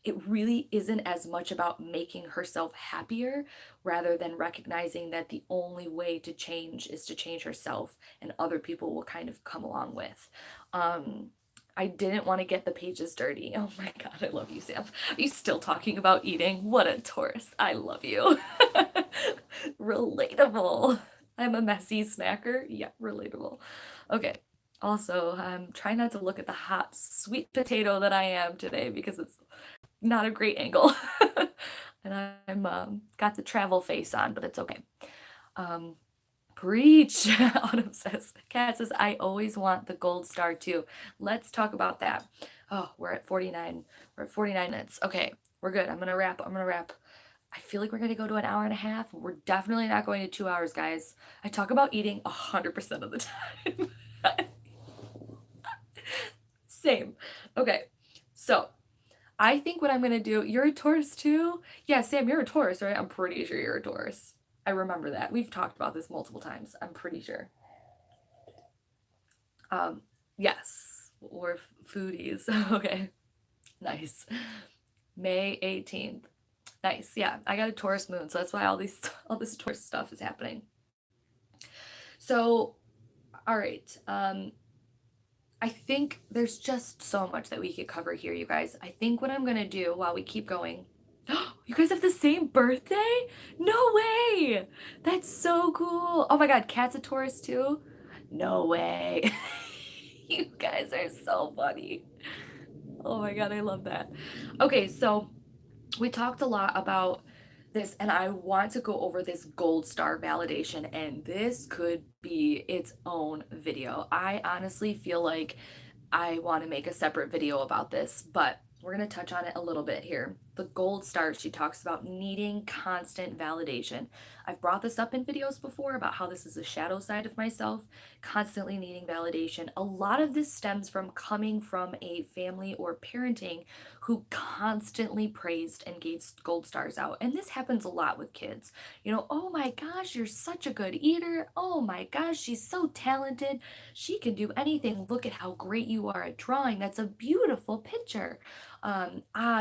it really isn't as much about making herself happier rather than recognizing that the only way to change is to change herself, and other people will kind of come along with. Um, I didn't want to get the pages dirty. Oh my God, I love you, Sam. Are you still talking about eating? What a Taurus. I love you. Relatable. I'm a messy snacker. Yeah, relatable. Okay. Also, I'm trying not to look at the hot sweet potato that I am today because it's not a great angle. And I'm got the travel face on, but it's okay. Um, Preach. Autumn says. Kat says, I always want the gold star too. Let's talk about that. Oh, we're at 49. We're at 49 minutes. Okay, we're good. I'm gonna wrap. I feel like we're gonna go to an hour and a half. We're definitely not going to 2 hours, guys. I talk about eating 100% of the time. Same. Okay, so I think what I'm gonna do, you're a Taurus too? Yeah, Sam, you're a Taurus, right? I'm pretty sure you're a Taurus. I remember that. We've talked about this multiple times. I'm pretty sure. Yes, we're foodies. Okay, nice. May 18th. Nice. Yeah, I got a Taurus moon, so that's why all this Taurus stuff is happening. So, all right. I think there's just so much that we could cover here, you guys. I think what I'm gonna do while we keep going. You guys have the same birthday? No way! That's so cool. Oh my God, Kat's a Taurus too? No way. You guys are so funny. Oh my God, I love that. Okay, so we talked a lot about this, and I want to go over this gold star validation, and this could be its own video. I honestly feel like I want to make a separate video about this, but we're going to touch on it a little bit here. The gold stars, she talks about needing constant validation. I've brought this up in videos before about how this is a shadow side of myself, constantly needing validation. A lot of this stems from coming from a family or parenting who constantly praised and gave gold stars out. And this happens a lot with kids. You know, oh my gosh, you're such a good eater. Oh my gosh, she's so talented. She can do anything. Look at how great you are at drawing. That's a beautiful picture.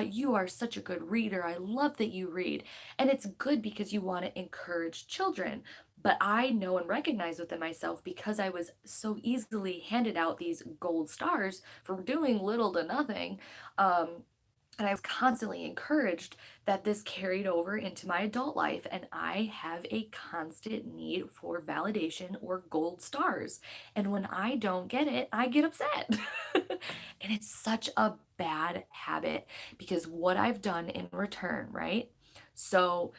You are such a good reader. I love that you read. And it's good because you want to encourage children. But I know and recognize within myself, because I was so easily handed out these gold stars for doing little to nothing. And I was constantly encouraged, that this carried over into my adult life. And I have a constant need for validation or gold stars. And when I don't get it, I get upset. And it's such a bad habit, because what I've done in return, right? So,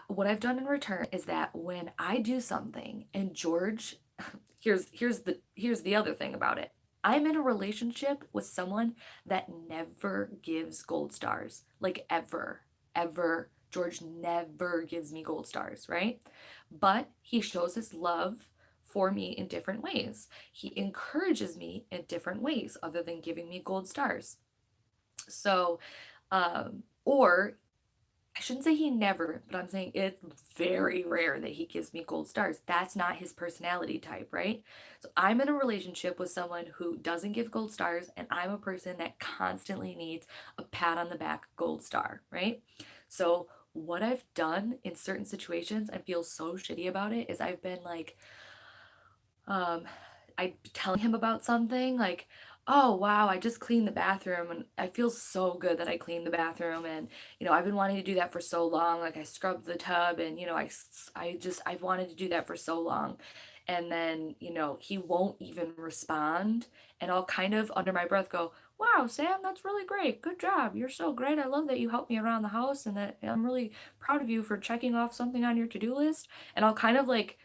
what I've done in return is that when I do something and George, here's the other thing about it. I'm in a relationship with someone that never gives gold stars. Like ever, ever. George never gives me gold stars, right? But he shows his love for me in different ways. He encourages me in different ways other than giving me gold stars. So, or I shouldn't say he never, but I'm saying it's very rare that he gives me gold stars. That's not his personality type, right? So I'm in a relationship with someone who doesn't give gold stars, and I'm a person that constantly needs a pat on the back gold star, right? So what I've done in certain situations and feel so shitty about it is I've been like, um, I telling him about something like, oh wow, I just cleaned the bathroom and I feel so good that I cleaned the bathroom, and I've been wanting to do that for so long. Like I scrubbed the tub, and I've wanted to do that for so long. And then, he won't even respond, and I'll kind of under my breath go, wow, Sam, that's really great. Good job. You're so great. I love that you helped me around the house, and that I'm really proud of you for checking off something on your to-do list. And I'll kind of like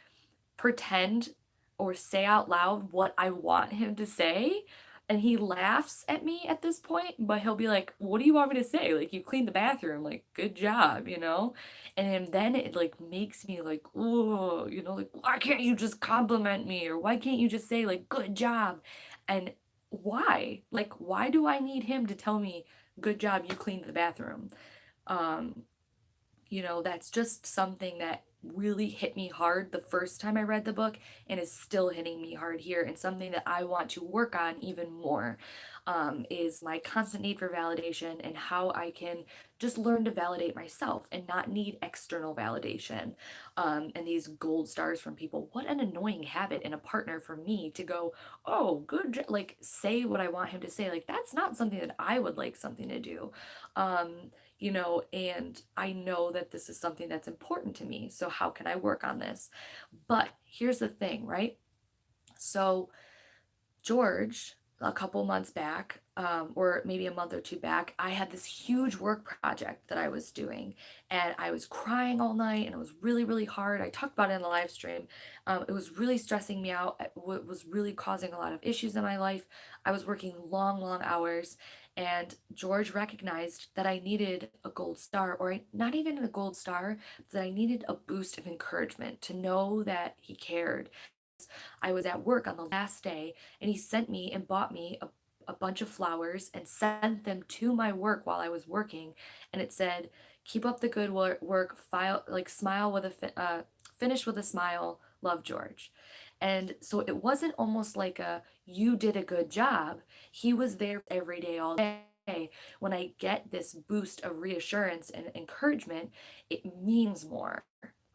pretend or say out loud what I want him to say. And he laughs at me at this point, but he'll be like, what do you want me to say? Like, you cleaned the bathroom, like, good job, you know? And then it like makes me like, oh, like, why can't you just compliment me? Or why can't you just say, like, good job? And why? Like, why do I need him to tell me, good job, you cleaned the bathroom? Um, that's just something that really hit me hard the first time I read the book, and is still hitting me hard here, and something that I want to work on even more, is my constant need for validation, and how I can just learn to validate myself and not need external validation, and these gold stars from people. What an annoying habit in a partner for me to go, oh, like say what I want him to say. Like, that's not something that I would like something to do. And I know that this is something that's important to me. So, how can I work on this? But here's the thing, right? So, George, a couple months back, or maybe a month or two back, I had this huge work project that I was doing, and I was crying all night, and it was really, really hard. I talked about it in the live stream. It was really stressing me out. It was really causing a lot of issues in my life. I was working long, long hours, and George recognized that I needed a gold star, or not even a gold star, that I needed a boost of encouragement to know that he cared. I was at work on the last day, and he sent me and bought me a bunch of flowers and sent them to my work while I was working. And it said, keep up the good work, smile with finish with a smile, love, George. And so it wasn't almost like you did a good job. He was there every day, all day. When I get this boost of reassurance and encouragement, it means more.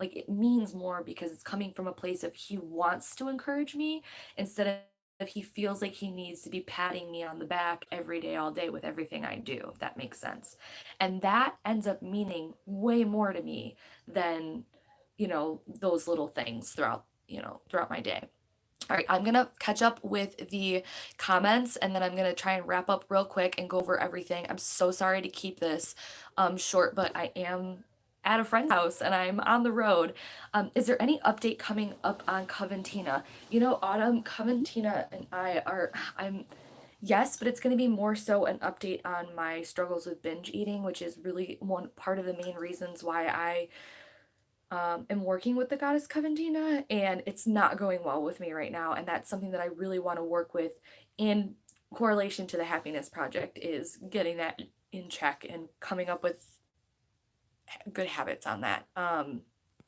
Like, it means more because it's coming from a place of he wants to encourage me, instead of he feels like he needs to be patting me on the back every day, all day with everything I do, if that makes sense. And that ends up meaning way more to me than, those little things throughout my day. All right, I'm gonna catch up with the comments, and then I'm gonna try and wrap up real quick and go over everything. I'm so sorry to keep this short, but I am at a friend's house and I'm on the road. Is there any update coming up on Coventina? Autumn, Coventina and I are, Yes, but it's going to be more so an update on my struggles with binge eating, which is really one part of the main reasons why I am working with the goddess Coventina, and it's not going well with me right now. And that's something that I really want to work with in correlation to the happiness project, is getting that in check and coming up with good habits on that.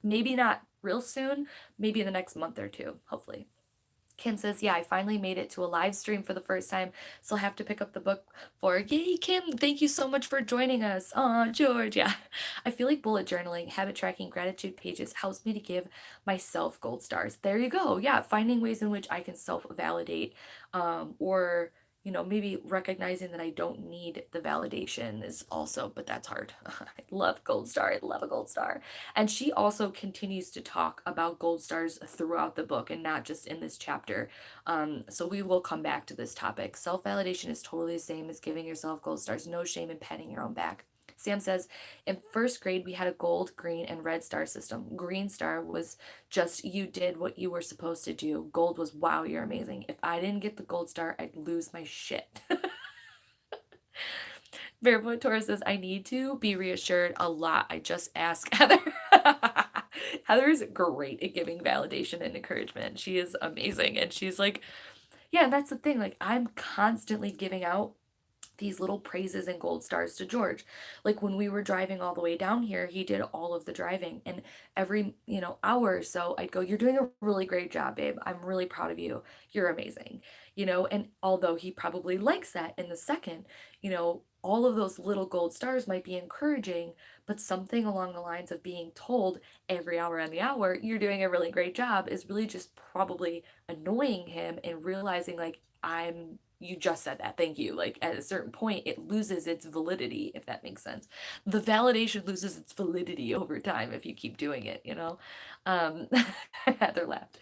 Maybe not real soon, maybe in the next month or two, hopefully. Kim says, yeah, I finally made it to a live stream for the first time, so I'll have to pick up the book for, yay, Kim, thank you so much for joining us. Aw, George, yeah. I feel like bullet journaling, habit tracking, gratitude pages helps me to give myself gold stars. There you go. Yeah, finding ways in which I can self-validate, or maybe recognizing that I don't need the validation is also, but that's hard. I love gold star. I love a gold star. And she also continues to talk about gold stars throughout the book and not just in this chapter. So we will come back to this topic. Self-validation is totally the same as giving yourself gold stars. No shame in patting your own back. Sam says, in first grade, we had a gold, green, and red star system. Green star was just you did what you were supposed to do. Gold was, wow, you're amazing. If I didn't get the gold star, I'd lose my shit. Barefoot Taurus says, I need to be reassured a lot. I just ask Heather. Heather is great at giving validation and encouragement. She is amazing. And she's like, yeah, that's the thing. Like, I'm constantly giving out these little praises and gold stars to George. Like when we were driving all the way down here, he did all of the driving, and every, hour or so I'd go, you're doing a really great job, babe. I'm really proud of you. You're amazing. And although he probably likes that in the second, all of those little gold stars might be encouraging, but something along the lines of being told every hour on the hour, you're doing a really great job, is really just probably annoying him and realizing like, you just said that, thank you. Like at a certain point it loses its validity, if that makes sense. The validation loses its validity over time if you keep doing it. um Heather laughed.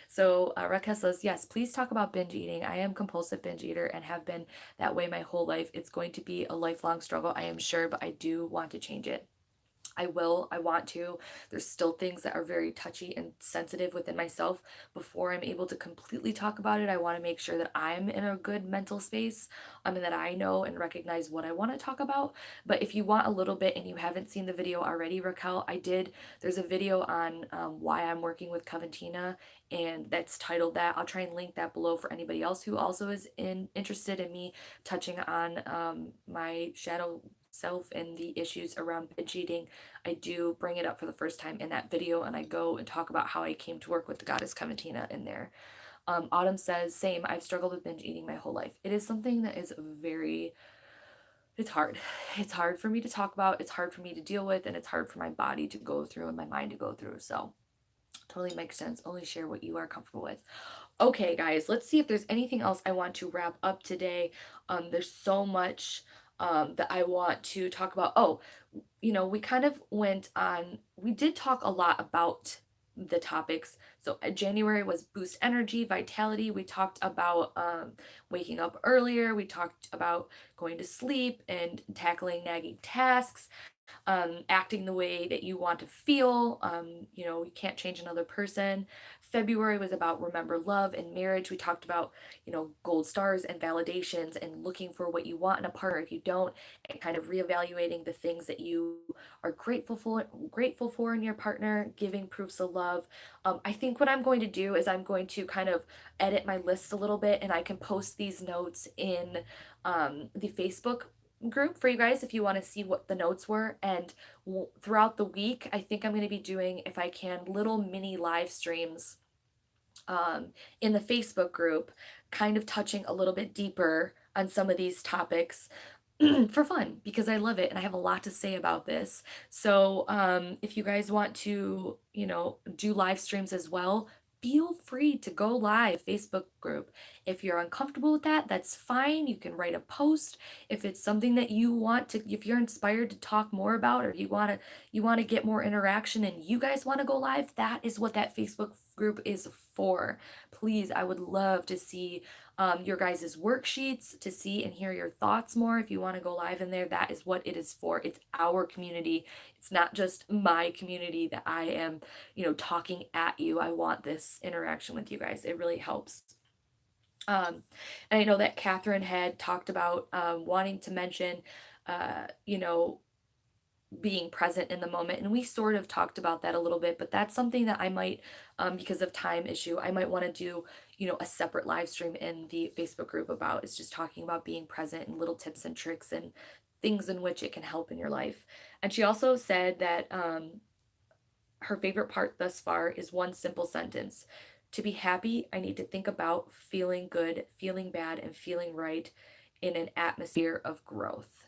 So Raquel says, yes, please talk about binge eating. I am compulsive binge eater and have been that way my whole life. It's going to be a lifelong struggle, I am sure, but I do want to change it. I will. I want to. There's still things that are very touchy and sensitive within myself. Before I'm able to completely talk about it, I want to make sure that I'm in a good mental space, and that I know and recognize what I want to talk about. But if you want a little bit and you haven't seen the video already, Raquel, there's a video on why I'm working with Coventina, and that's titled that. I'll try and link that below for anybody else who also is interested in me touching on my shadow self and the issues around binge eating. I do bring it up for the first time in that video, and I go and talk about how I came to work with the goddess Coventina in there. Autumn says, same, I've struggled with binge eating my whole life. It is something that is it's hard. It's hard for me to talk about, it's hard for me to deal with, and it's hard for my body to go through and my mind to go through. So totally makes sense. Only share what you are comfortable with. Okay, guys, let's see if there's anything else I want to wrap up today. There's so much that I want to talk about. Oh, we kind of we did talk a lot about the topics. So January was boost energy, vitality. We talked about waking up earlier. We talked about going to sleep and tackling nagging tasks, acting the way that you want to feel. You can't change another person. February was about remember love and marriage. We talked about, gold stars and validations and looking for what you want in a partner if you don't, and kind of reevaluating the things that you are grateful for in your partner, giving proofs of love. I think what I'm going to do is I'm going to kind of edit my list a little bit, and I can post these notes in the Facebook group for you guys if you want to see what the notes were. And throughout the week, I think I'm going to be doing, if I can, little mini live streams in the Facebook group, kind of touching a little bit deeper on some of these topics for fun, because I love it and I have a lot to say about this. So if you guys want to, do live streams as well, feel free to go live Facebook group. If you're uncomfortable with that, that's fine. You can write a post. If it's something that you want to, if you're inspired to talk more about, or you want to get more interaction and you guys want to go live, that is what that Facebook group is for. Please, I would love to see your guys' worksheets, to see and hear your thoughts more. If you want to go live in there, that is what it is for. It's our community. It's not just my community that I am, talking at you. I want this interaction with you guys. It really helps. And I know that Catherine had talked about wanting to mention, you know, being present in the moment. And we sort of talked about that a little bit, but that's something that I might, because of time issue, I might want to do, a separate live stream in the Facebook group about. It's just talking about being present and little tips and tricks and things in which it can help in your life. And she also said that her favorite part thus far is one simple sentence. To be happy, I need to think about feeling good, feeling bad, and feeling right in an atmosphere of growth.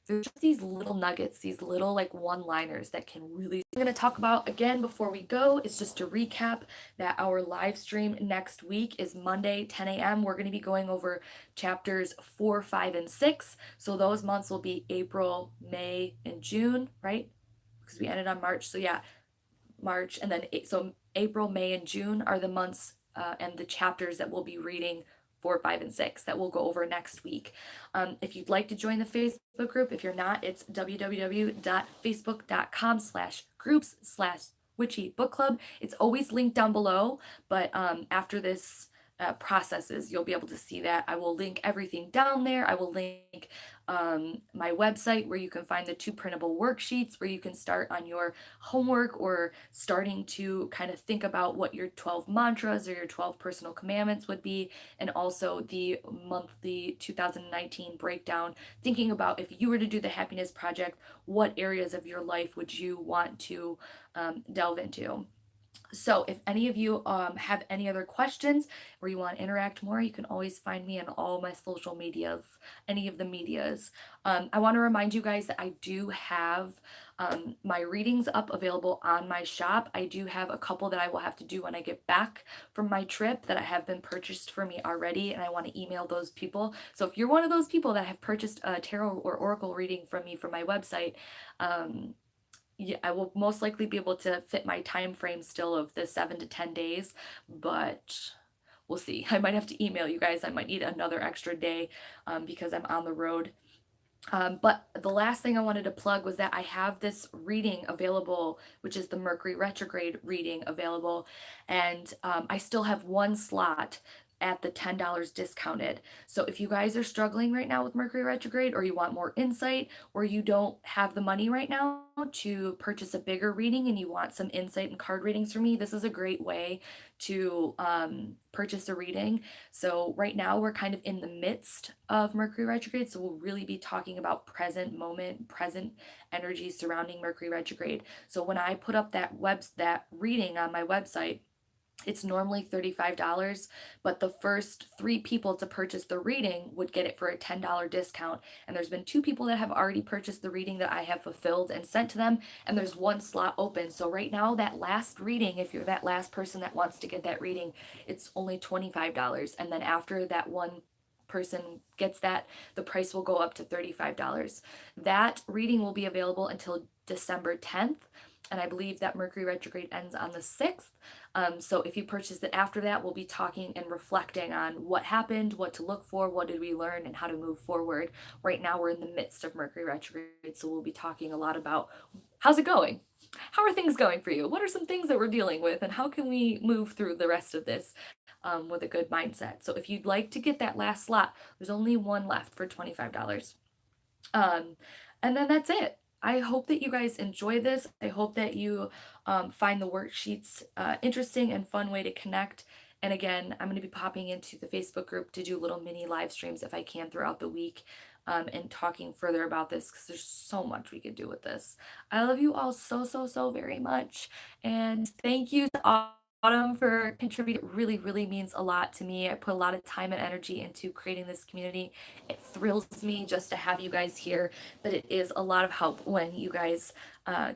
There's just these little nuggets, these little like one-liners that can really. I'm going to talk about again before we go is just to recap that our live stream next week is Monday, 10 a.m. We're going to be going over chapters 4, 5, and 6. So those months will be April, May, and June, right? Because we ended on March. So yeah, March, and then so April, May, and June are the months and the chapters that we'll be reading 4, 5, and 6 that we'll go over next week. If you'd like to join the Facebook group, if you're not, it's www.facebook.com/groups/witchy book club. It's always linked down below, but after this processes, you'll be able to see that. I will link everything down there. I will link my website where you can find the 2 printable worksheets where you can start on your homework or starting to kind of think about what your 12 mantras or your 12 personal commandments would be, and also the monthly 2019 breakdown, thinking about if you were to do the happiness project, what areas of your life would you want to delve into. So if any of you have any other questions or you want to interact more, you can always find me on all my social medias, any of the medias. I want to remind you guys that I do have my readings up available on my shop. I do have a couple that I will have to do when I get back from my trip that have been purchased for me already, and I want to email those people. So if you're one of those people that have purchased a tarot or oracle reading from me from my website, yeah, I will most likely be able to fit my time frame still of the 7 to 10 days, but we'll see. I might have to email you guys. I might need another extra day because I'm on the road. But the last thing I wanted to plug was that I have this reading available, which is the Mercury retrograde reading available, and I still have one slot at the $10 discounted. So if you guys are struggling right now with Mercury retrograde, or you want more insight, or you don't have the money right now to purchase a bigger reading and you want some insight and card readings from me, this is a great way to purchase a reading. So right now we're kind of in the midst of Mercury retrograde, so we'll really be talking about present moment, present energy surrounding Mercury retrograde. So when I put up that reading on my website, it's normally $35, but the first 3 people to purchase the reading would get it for a $10 discount. And there's been 2 people that have already purchased the reading that I have fulfilled and sent to them, and there's 1 slot open. So right now, that last reading, if you're that last person that wants to get that reading, it's only $25. And then after that one person gets that, the price will go up to $35. That reading will be available until December 10th. And I believe that Mercury retrograde ends on the 6th. So if you purchase it after that, we'll be talking and reflecting on what happened, what to look for, what did we learn, and how to move forward. Right now, we're in the midst of Mercury retrograde, so we'll be talking a lot about how's it going? How are things going for you? What are some things that we're dealing with, and how can we move through the rest of this with a good mindset? So if you'd like to get that last slot, there's only one left for $25. And then that's it. I hope that you guys enjoy this. I hope that you find the worksheets interesting and fun way to connect. And again, I'm going to be popping into the Facebook group to do little mini live streams if I can throughout the week and talking further about this because there's so much we could do with this. I love you all so, so, so very much. And thank you to Autumn for contributing. It really, really means a lot to me. I put a lot of time and energy into creating this community. It thrills me just to have you guys here, but it is a lot of help when you guys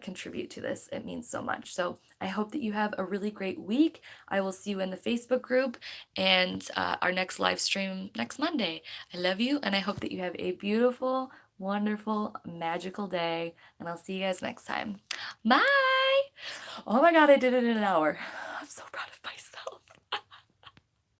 contribute to this. It means so much. So I hope that you have a really great week. I will see you in the Facebook group and our next live stream next Monday. I love you, and I hope that you have a beautiful, wonderful, magical day, and I'll see you guys next time. Bye! Oh my God, I did it in an hour. I'm so proud of myself.